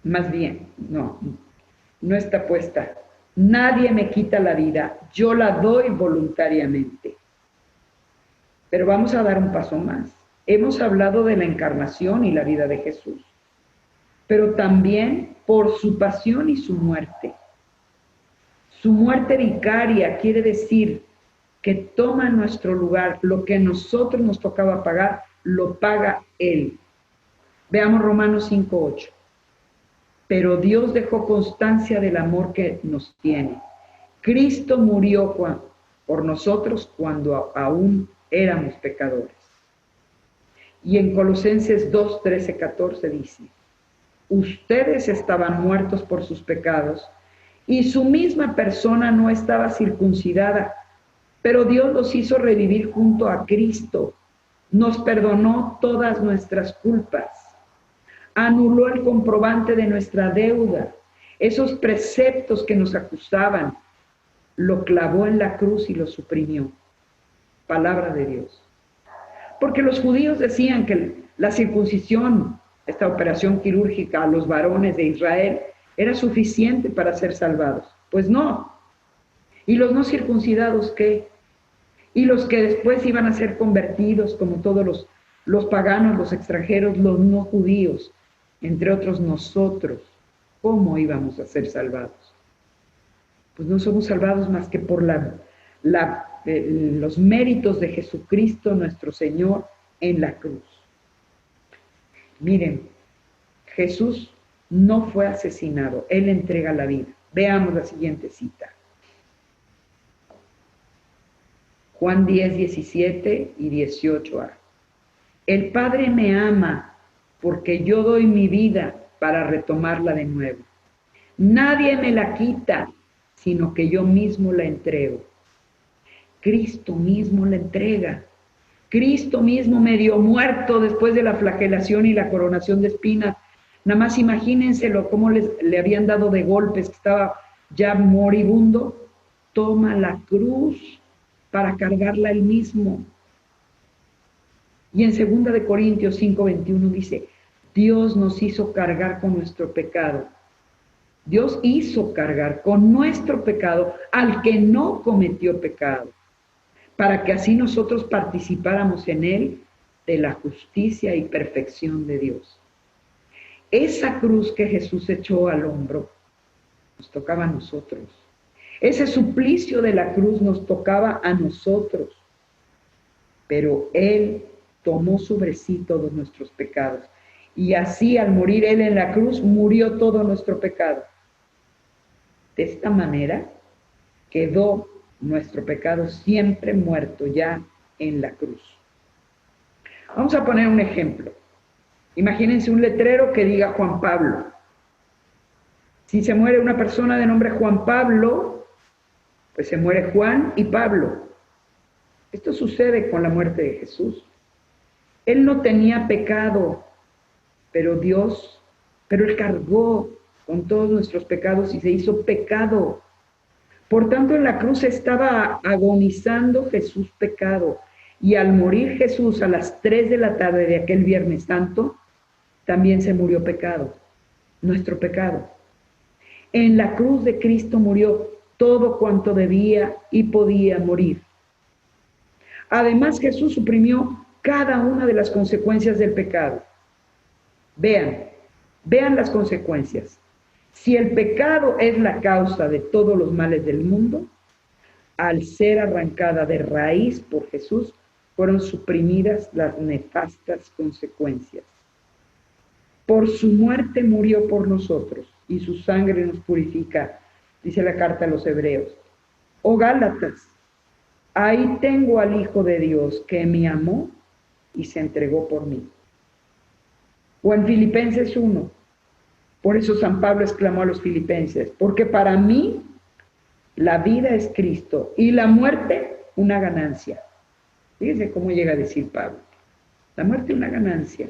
Más bien, no está puesta. Nadie me quita la vida, yo la doy voluntariamente. Pero vamos a dar un paso más. Hemos hablado de la encarnación y la vida de Jesús, pero también por su pasión y su muerte. Su muerte vicaria quiere decir que toma nuestro lugar, lo que a nosotros nos tocaba pagar, lo paga Él. Veamos Romanos 5:8. Pero Dios dejó constancia del amor que nos tiene. Cristo murió por nosotros cuando aún éramos pecadores. Y en Colosenses 2:13-14 dice, ustedes estaban muertos por sus pecados y su misma persona no estaba circuncidada, pero Dios los hizo revivir junto a Cristo. Nos perdonó todas nuestras culpas. Anuló el comprobante de nuestra deuda. Esos preceptos que nos acusaban, lo clavó en la cruz y lo suprimió. Palabra de Dios. Porque los judíos decían que la circuncisión, esta operación quirúrgica a los varones de Israel, era suficiente para ser salvados. Pues no. ¿Y los no circuncidados qué? Y los que después iban a ser convertidos, como todos los paganos, los extranjeros, los no judíos, entre otros nosotros, ¿cómo íbamos a ser salvados? Pues no somos salvados más que por los méritos de Jesucristo nuestro Señor en la cruz. Miren, Jesús no fue asesinado, Él entrega la vida. Veamos la siguiente cita. Juan 10:17 y 18a. El Padre me ama porque yo doy mi vida para retomarla de nuevo. Nadie me la quita, sino que yo mismo la entrego. Cristo mismo la entrega. Cristo mismo medio muerto después de la flagelación y la coronación de espinas. Nada más imagínenselo, cómo le habían dado de golpes, que estaba ya moribundo. Toma la cruz para cargarla él mismo. Y en 2 de Corintios 5:21 dice, Dios nos hizo cargar con nuestro pecado. Dios hizo cargar con nuestro pecado al que no cometió pecado, para que así nosotros participáramos en él de la justicia y perfección de Dios. Esa cruz que Jesús echó al hombro nos tocaba a nosotros. Ese suplicio de la cruz nos tocaba a nosotros. Pero Él tomó sobre sí todos nuestros pecados. Y así, al morir Él en la cruz, murió todo nuestro pecado. De esta manera, quedó nuestro pecado siempre muerto ya en la cruz. Vamos a poner un ejemplo. Imagínense un letrero que diga Juan Pablo. Si se muere una persona de nombre Juan Pablo, pues se muere Juan y Pablo. Esto sucede con la muerte de Jesús. Él no tenía pecado, pero Él cargó con todos nuestros pecados y se hizo pecado. Por tanto, en la cruz estaba agonizando Jesús pecado. Y al morir Jesús a las 3 de la tarde de aquel Viernes Santo, también se murió pecado, nuestro pecado. En la cruz de Cristo murió todo cuanto debía y podía morir. Además, Jesús suprimió cada una de las consecuencias del pecado. Vean las consecuencias. Si el pecado es la causa de todos los males del mundo, al ser arrancada de raíz por Jesús, fueron suprimidas las nefastas consecuencias. Por su muerte murió por nosotros y su sangre nos purifica, dice la carta a los Hebreos. Oh Gálatas, ahí tengo al Hijo de Dios que me amó y se entregó por mí. O en Filipenses 1, por eso San Pablo exclamó a los filipenses, porque para mí la vida es Cristo y la muerte una ganancia. Fíjense cómo llega a decir Pablo, la muerte una ganancia.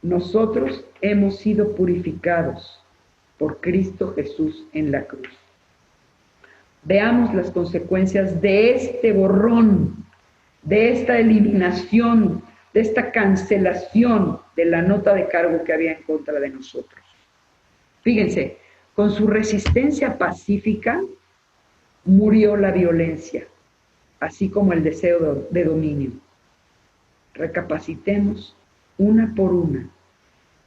Nosotros hemos sido purificados por Cristo Jesús en la cruz. veamos las consecuencias de este borrón, de esta eliminación, de esta cancelación de la nota de cargo que había en contra de nosotros. Fíjense, con su resistencia pacífica murió la violencia, así como el deseo de dominio. Recapacitemos una por una,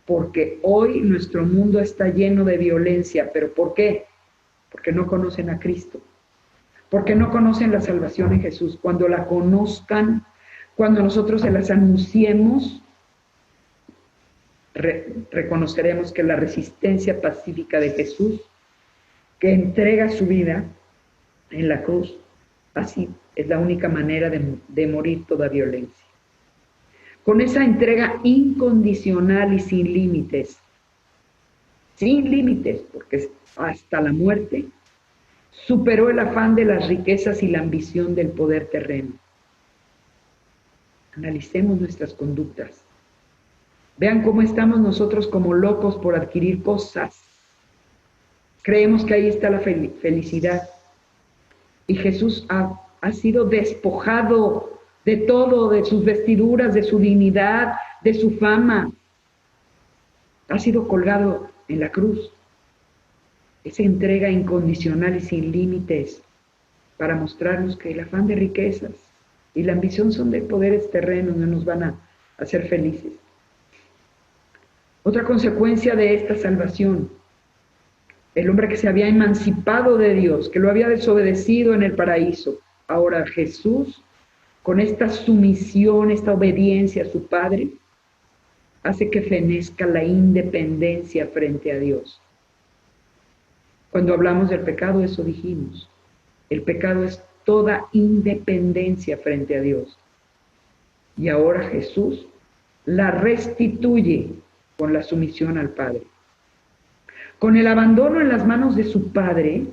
porque hoy nuestro mundo está lleno de violencia. ¿Pero por qué? Porque no conocen a Cristo, porque no conocen la salvación en Jesús. Cuando la conozcan, cuando nosotros se las anunciemos, reconoceremos que la resistencia pacífica de Jesús, que entrega su vida en la cruz, así es la única manera de morir toda violencia. Con esa entrega incondicional y sin límites, porque hasta la muerte, superó el afán de las riquezas y la ambición del poder terreno. Analicemos nuestras conductas. Vean cómo estamos nosotros como locos por adquirir cosas. Creemos que ahí está la felicidad. Y Jesús ha sido despojado de todo, de sus vestiduras, de su dignidad, de su fama. Ha sido colgado en la cruz. Esa entrega incondicional y sin límites para mostrarnos que el afán de riquezas y la ambición son de poderes terrenos, no nos van a hacer felices. Otra consecuencia de esta salvación, el hombre que se había emancipado de Dios, que lo había desobedecido en el paraíso, ahora Jesús, con esta sumisión, esta obediencia a su Padre, hace que fenezca la independencia frente a Dios. Cuando hablamos del pecado, eso dijimos. El pecado es toda independencia frente a Dios. Y ahora Jesús la restituye con la sumisión al Padre. Con el abandono en las manos de su Padre,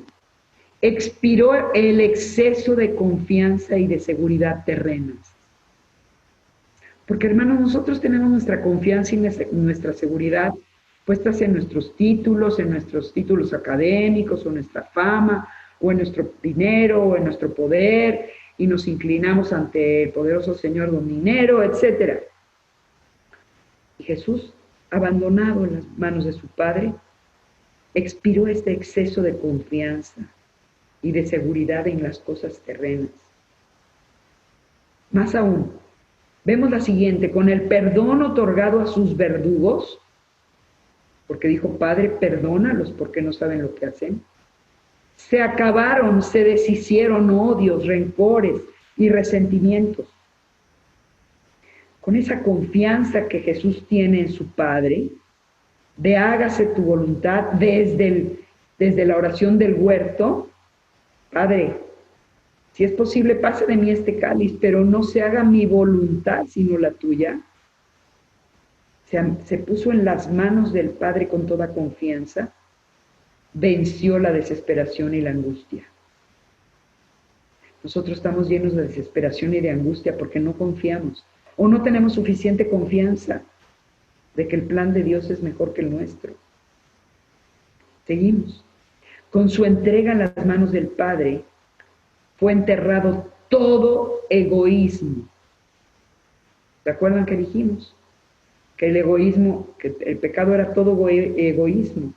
expiró el exceso de confianza y de seguridad terrenas. Porque, hermanos, nosotros tenemos nuestra confianza y nuestra seguridad puestas en nuestros títulos académicos, o nuestra fama, o en nuestro dinero, o en nuestro poder, y nos inclinamos ante el poderoso Señor don dinero, etc. Y Jesús, abandonado en las manos de su Padre, expiró este exceso de confianza y de seguridad en las cosas terrenas. Más aún, vemos la siguiente: con el perdón otorgado a sus verdugos, porque dijo: Padre, perdónalos porque no saben lo que hacen, se acabaron, se deshicieron odios, rencores y resentimientos. Con esa confianza que Jesús tiene en su Padre, de hágase tu voluntad desde la oración del huerto: Padre, si es posible, pase de mí este cáliz, pero no se haga mi voluntad, sino la tuya. Se puso en las manos del Padre con toda confianza, venció la desesperación y la angustia. Nosotros estamos llenos de desesperación y de angustia porque no confiamos, o no tenemos suficiente confianza de que el plan de Dios es mejor que el nuestro. Seguimos. Con su entrega en las manos del Padre, fue enterrado todo egoísmo. ¿Se acuerdan que dijimos? Que el egoísmo, que el pecado era todo egoísmo.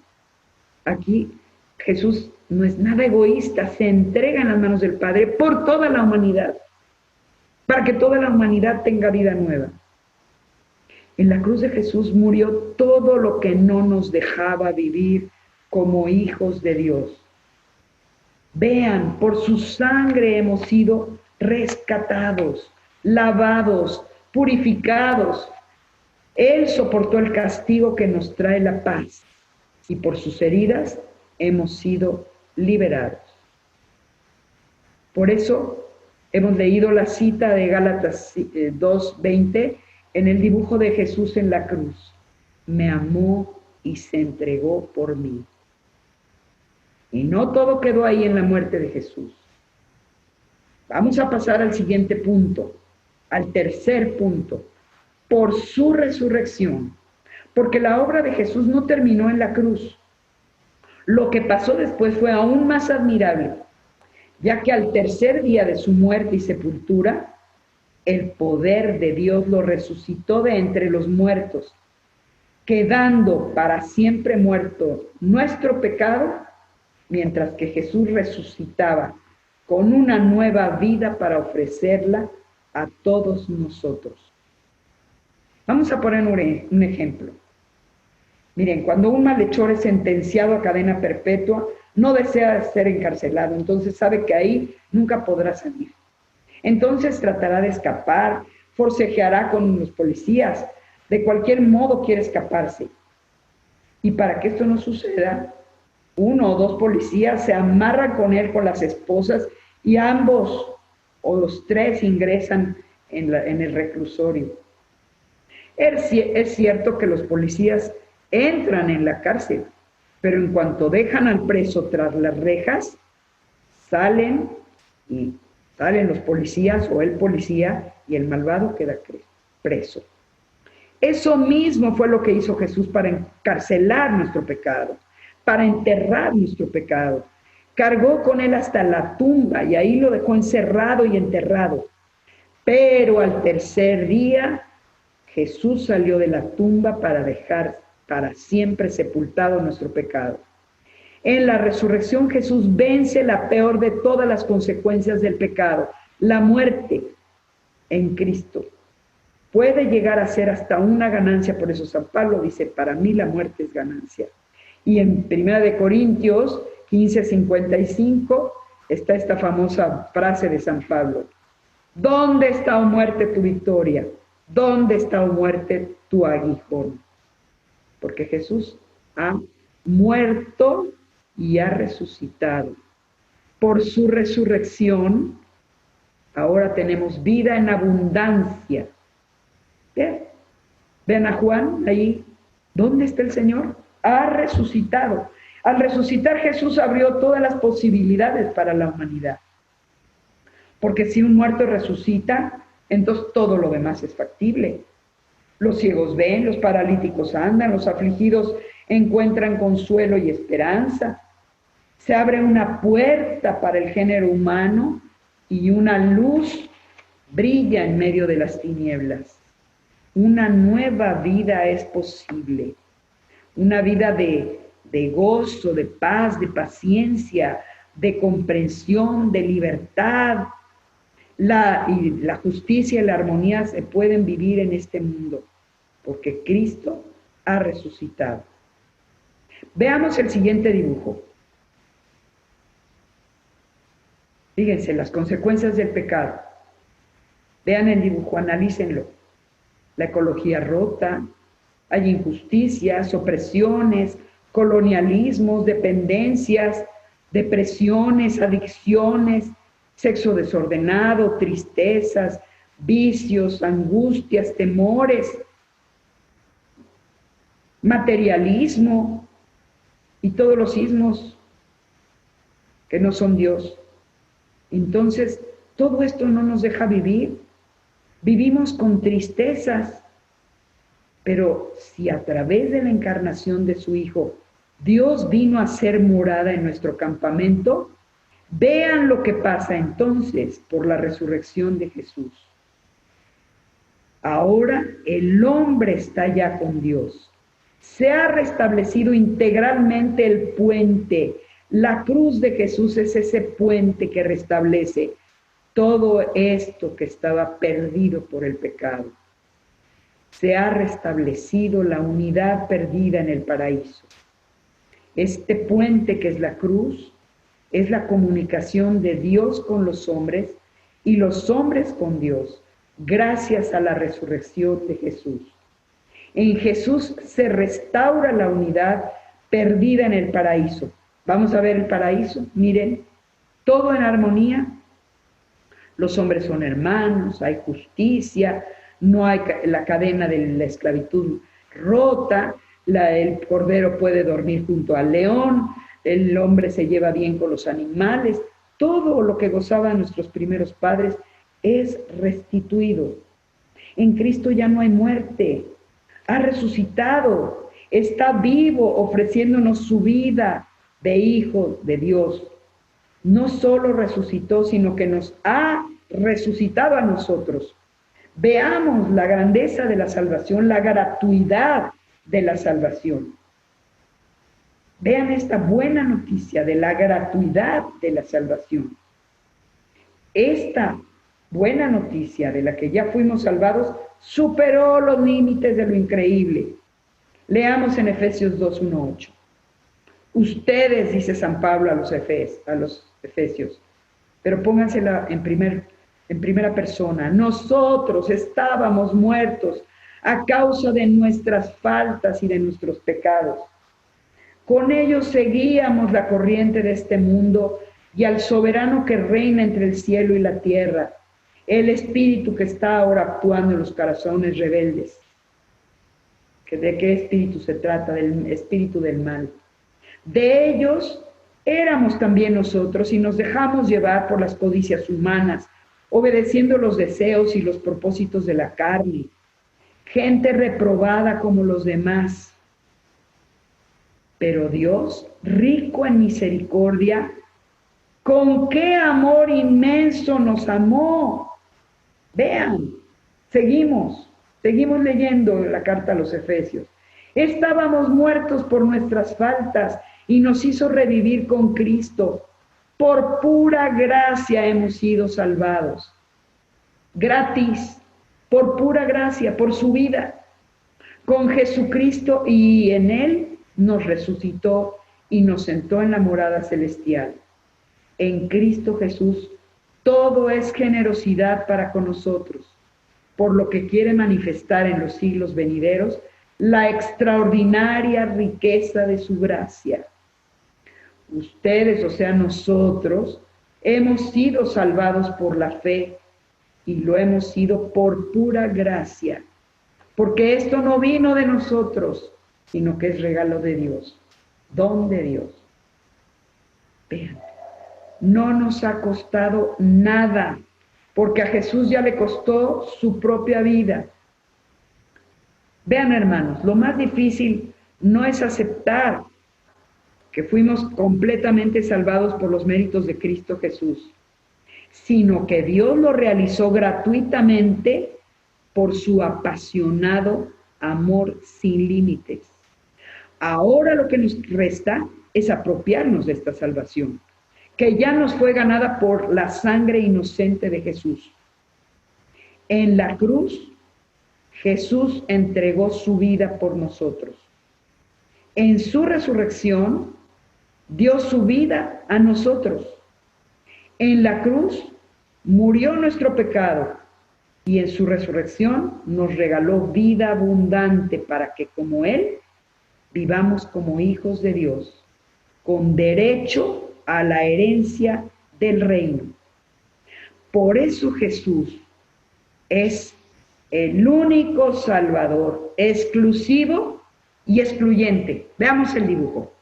Aquí Jesús no es nada egoísta, se entrega en las manos del Padre por toda la humanidad, para que toda la humanidad tenga vida nueva. En la cruz de Jesús murió todo lo que no nos dejaba vivir como hijos de Dios. Vean, por su sangre hemos sido rescatados, lavados, purificados. Él soportó el castigo que nos trae la paz, y por sus heridas hemos sido liberados. Por eso hemos leído la cita de Gálatas 2:20 en el dibujo de Jesús en la cruz. Me amó y se entregó por mí. Y no todo quedó ahí en la muerte de Jesús. Vamos a pasar al siguiente punto, al tercer punto. Por su resurrección, porque la obra de Jesús no terminó en la cruz. Lo que pasó después fue aún más admirable. ya que al tercer día de su muerte y sepultura, el poder de Dios lo resucitó de entre los muertos, quedando para siempre muerto nuestro pecado, mientras que Jesús resucitaba con una nueva vida para ofrecerla a todos nosotros. Vamos a poner un ejemplo. Miren, cuando un malhechor es sentenciado a cadena perpetua, no desea ser encarcelado, entonces sabe que ahí nunca podrá salir. Entonces tratará de escapar, forcejeará con los policías, de cualquier modo quiere escaparse. Y para que esto no suceda, 1 o 2 policías se amarran con él con las esposas y ambos o los 3 ingresan en el reclusorio. Es cierto que los policías entran en la cárcel, pero en cuanto dejan al preso tras las rejas, salen los policías o el policía y el malvado queda preso. Eso mismo fue lo que hizo Jesús para encarcelar nuestro pecado, para enterrar nuestro pecado. Cargó con él hasta la tumba y ahí lo dejó encerrado y enterrado. Pero al tercer día, Jesús salió de la tumba para dejar para siempre sepultado nuestro pecado. En la resurrección Jesús vence la peor de todas las consecuencias del pecado, la muerte en Cristo. Puede llegar a ser hasta una ganancia, por eso San Pablo dice, para mí la muerte es ganancia. Y en 1 Corintios 15:55 está esta famosa frase de San Pablo: ¿dónde está, oh muerte, tu victoria? ¿Dónde está, oh muerte, tu aguijón? Porque Jesús ha muerto y ha resucitado. Por su resurrección, ahora tenemos vida en abundancia. Ven a Juan ahí. ¿Dónde está el Señor? Ha resucitado. Al resucitar, Jesús abrió todas las posibilidades para la humanidad. Porque si un muerto resucita, entonces todo lo demás es factible. Los ciegos ven, los paralíticos andan, los afligidos encuentran consuelo y esperanza. Se abre una puerta para el género humano y una luz brilla en medio de las tinieblas. Una nueva vida es posible. Una vida de gozo, de paz, de paciencia, de comprensión, de libertad. La justicia y la armonía se pueden vivir en este mundo, porque Cristo ha resucitado. Veamos el siguiente dibujo. Fíjense, las consecuencias del pecado. Vean el dibujo, analícenlo. La ecología rota, hay injusticias, opresiones, colonialismos, dependencias, depresiones, adicciones, sexo desordenado, tristezas, vicios, angustias, temores, materialismo y todos los ismos que no son Dios. Entonces, todo esto no nos deja vivir. Vivimos con tristezas, pero si a través de la encarnación de su Hijo, Dios vino a ser morada en nuestro campamento, vean lo que pasa entonces por la resurrección de Jesús. Ahora el hombre está ya con Dios. Se ha restablecido integralmente el puente. La cruz de Jesús es ese puente que restablece todo esto que estaba perdido por el pecado. Se ha restablecido la unidad perdida en el paraíso. Este puente que es la cruz es la comunicación de Dios con los hombres y los hombres con Dios, gracias a la resurrección de Jesús. En Jesús se restaura la unidad perdida en el paraíso. Vamos a ver el paraíso, miren, todo en armonía. Los hombres son hermanos, hay justicia, no hay la cadena de la esclavitud rota, el cordero puede dormir junto al león, el hombre se lleva bien con los animales, todo lo que gozaban nuestros primeros padres es restituido. En Cristo ya no hay muerte, ha resucitado, está vivo ofreciéndonos su vida de hijo de Dios. no solo resucitó, sino que nos ha resucitado a nosotros. Veamos la grandeza de la salvación, la gratuidad de la salvación. Vean esta buena noticia de la gratuidad de la salvación. Esta buena noticia de la que ya fuimos salvados superó los límites de lo increíble. Leamos en Efesios 2:1-8. Ustedes, dice San Pablo a los Efesios, pero póngansela en primera persona. Nosotros estábamos muertos a causa de nuestras faltas y de nuestros pecados. Con ellos seguíamos la corriente de este mundo y al soberano que reina entre el cielo y la tierra, el espíritu que está ahora actuando en los corazones rebeldes. ¿De qué espíritu se trata? Del espíritu del mal. De ellos éramos también nosotros y nos dejamos llevar por las codicias humanas, obedeciendo los deseos y los propósitos de la carne. Gente reprobada como los demás. Pero Dios, rico en misericordia, con qué amor inmenso nos amó. Vean, seguimos leyendo la carta a los Efesios. Estábamos muertos por nuestras faltas y nos hizo revivir con Cristo. Por pura gracia hemos sido salvados. Gratis, por pura gracia, por su vida. Con Jesucristo, y en Él nos resucitó y nos sentó en la morada celestial. En Cristo Jesús todo es generosidad para con nosotros, por lo que quiere manifestar en los siglos venideros la extraordinaria riqueza de su gracia. Ustedes, o sea, nosotros, hemos sido salvados por la fe y lo hemos sido por pura gracia, porque esto no vino de nosotros, sino que es regalo de Dios, don de Dios. Vean, no nos ha costado nada, porque a Jesús ya le costó su propia vida. Vean, hermanos, lo más difícil no es aceptar que fuimos completamente salvados por los méritos de Cristo Jesús, sino que Dios lo realizó gratuitamente por su apasionado amor sin límites. Ahora lo que nos resta es apropiarnos de esta salvación, que ya nos fue ganada por la sangre inocente de Jesús. En la cruz, Jesús entregó su vida por nosotros. En su resurrección, dio su vida a nosotros. En la cruz, murió nuestro pecado y en su resurrección nos regaló vida abundante para que como Él vivamos como hijos de Dios, con derecho a la herencia del reino. Por eso Jesús es el único Salvador, exclusivo y excluyente. Veamos el dibujo.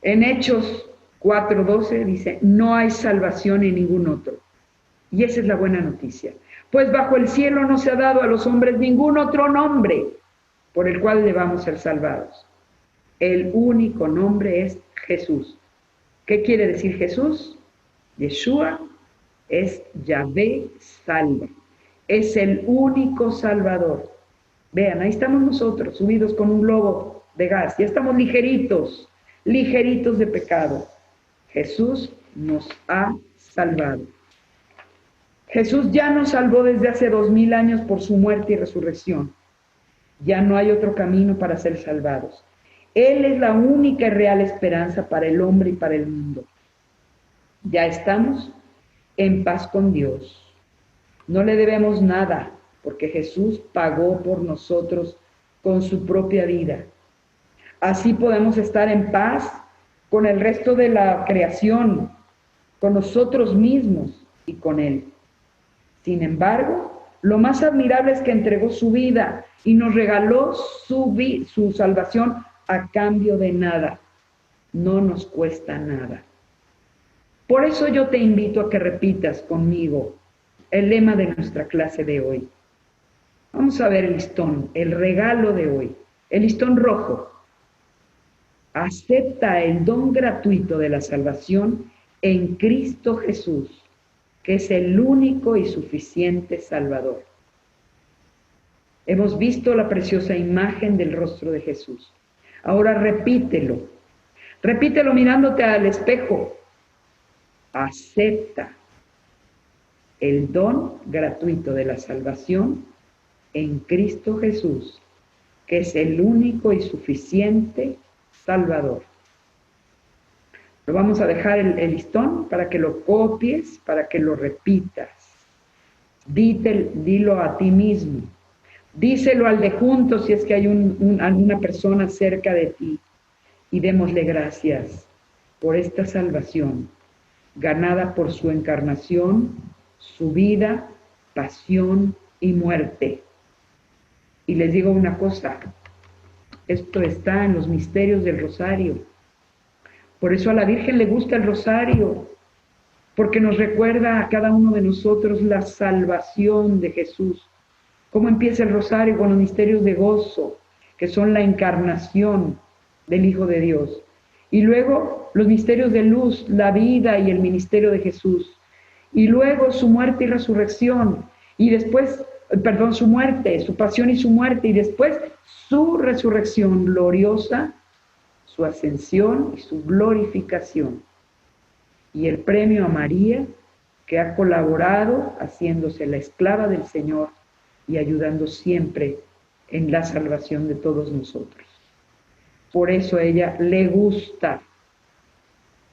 En Hechos 4:12 dice, no hay salvación en ningún otro. Y esa es la buena noticia. Pues bajo el cielo no se ha dado a los hombres ningún otro nombre por el cual debamos ser salvados. El único nombre es Jesús. ¿Qué quiere decir Jesús? Yeshua es Yahvé salva. Es el único Salvador. Vean, ahí estamos nosotros, subidos con un globo de gas. Ya estamos ligeritos de pecado. Jesús nos ha salvado. Jesús ya nos salvó desde hace 2000 años por su muerte y resurrección. Ya no hay otro camino para ser salvados. Él es la única y real esperanza para el hombre y para el mundo. Ya estamos en paz con Dios. No le debemos nada, porque Jesús pagó por nosotros con su propia vida. Así podemos estar en paz con el resto de la creación, con nosotros mismos y con Él. Sin embargo, lo más admirable es que entregó su vida y nos regaló su salvación a cambio de nada. No nos cuesta nada. Por eso yo te invito a que repitas conmigo el lema de nuestra clase de hoy. Vamos a ver el listón, el regalo de hoy, el listón rojo. Acepta el don gratuito de la salvación en Cristo Jesús, que es el único y suficiente Salvador. Hemos visto la preciosa imagen del rostro de Jesús. Ahora repítelo. Repítelo mirándote al espejo. Acepta el don gratuito de la salvación en Cristo Jesús, que es el único y suficiente Salvador. Lo vamos a dejar el listón para que lo copies, para que lo repitas. Dilo a ti mismo. Díselo al de junto si es que hay alguna persona cerca de ti. Y démosle gracias por esta salvación, ganada por su encarnación, su vida, pasión y muerte. Y les digo una cosa, esto está en los misterios del rosario. Por eso a la Virgen le gusta el rosario, porque nos recuerda a cada uno de nosotros la salvación de Jesús. ¿Cómo empieza el rosario? Con los misterios de gozo, que son la encarnación del Hijo de Dios. Y luego los misterios de luz, la vida y el ministerio de Jesús. Y luego su muerte y resurrección. Y después, su muerte, su pasión y su muerte. Y después su resurrección gloriosa, su ascensión y su glorificación. Y el premio a María, que ha colaborado haciéndose la esclava del Señor y ayudando siempre en la salvación de todos nosotros. Por eso a ella le gusta.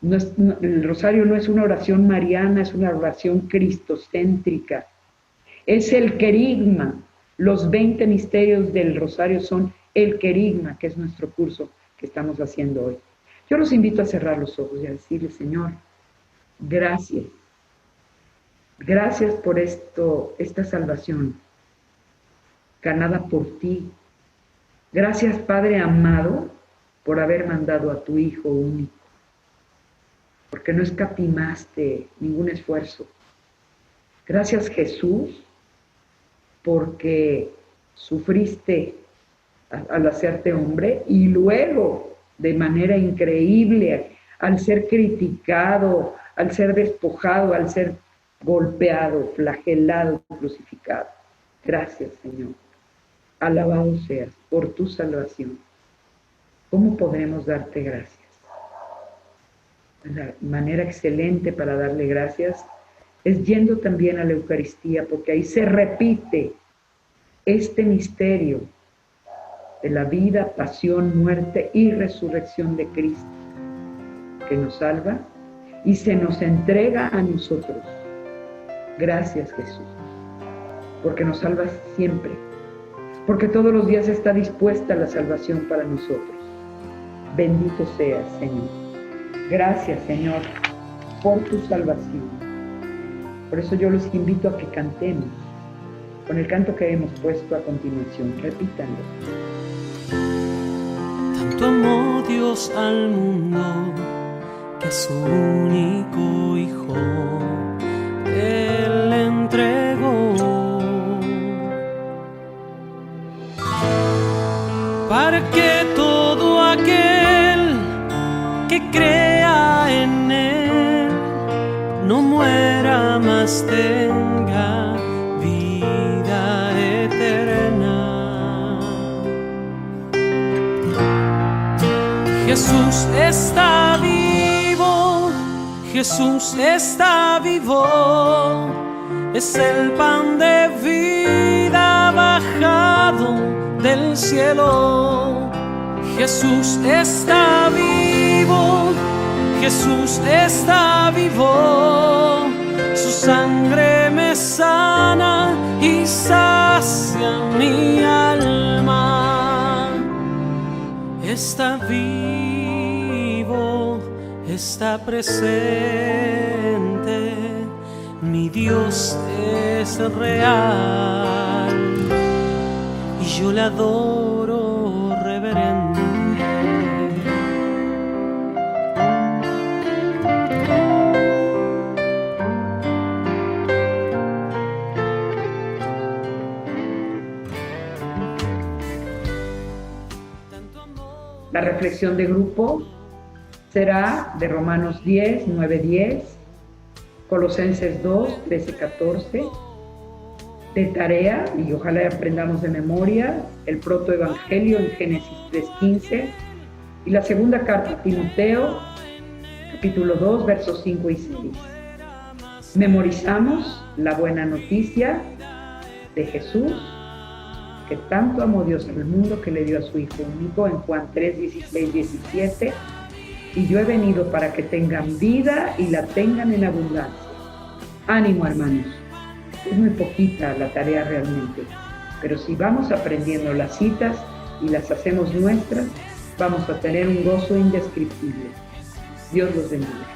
El rosario no es una oración mariana, es una oración cristocéntrica. Es el querigma. Los 20 misterios del rosario son el querigma, que es nuestro curso que estamos haciendo hoy. Yo los invito a cerrar los ojos y a decirle, Señor, gracias. Gracias por esta salvación ganada por ti. Gracias, Padre amado, por haber mandado a tu Hijo único, porque no escatimaste ningún esfuerzo. Gracias, Jesús, porque sufriste al hacerte hombre y luego, de manera increíble, al ser criticado, al ser despojado, al ser golpeado, flagelado, crucificado. Gracias, Señor. Alabado seas por tu salvación. ¿Cómo podremos darte gracias? La manera excelente para darle gracias es yendo también a la Eucaristía, porque ahí se repite este misterio de la vida, pasión, muerte y resurrección de Cristo, que nos salva y se nos entrega a nosotros. Gracias, Jesús, porque nos salvas siempre, porque todos los días está dispuesta la salvación para nosotros. Bendito seas, Señor. Gracias, Señor, por tu salvación. Por eso yo los invito a que cantemos con el canto que hemos puesto a continuación. Repítanlo. Tanto amó Dios al mundo que su único Hijo Él le entregó para que todo aquel que crea en Él no muera, mas tenga vida eterna. Jesús está vivo, Jesús está vivo, es el pan de vida bajado del cielo. Jesús está vivo, Jesús está vivo, su sangre me sana y sacia mi alma. Está vivo, está presente, mi Dios es real y yo le adoro reverente. La reflexión de grupo será de Romanos 10, 9, 10, Colosenses 2, 13, 14, de tarea, y ojalá aprendamos de memoria, el protoevangelio en Génesis 3, 15, y la segunda carta a Timoteo, capítulo 2, versos 5 y 6. Memorizamos la buena noticia de Jesús, que tanto amó Dios al mundo que le dio a su Hijo único, en Juan 3, 16, 17, y yo he venido para que tengan vida y la tengan en abundancia. Ánimo, hermanos, es muy poquita la tarea realmente, pero si vamos aprendiendo las citas y las hacemos nuestras, vamos a tener un gozo indescriptible. Dios los bendiga.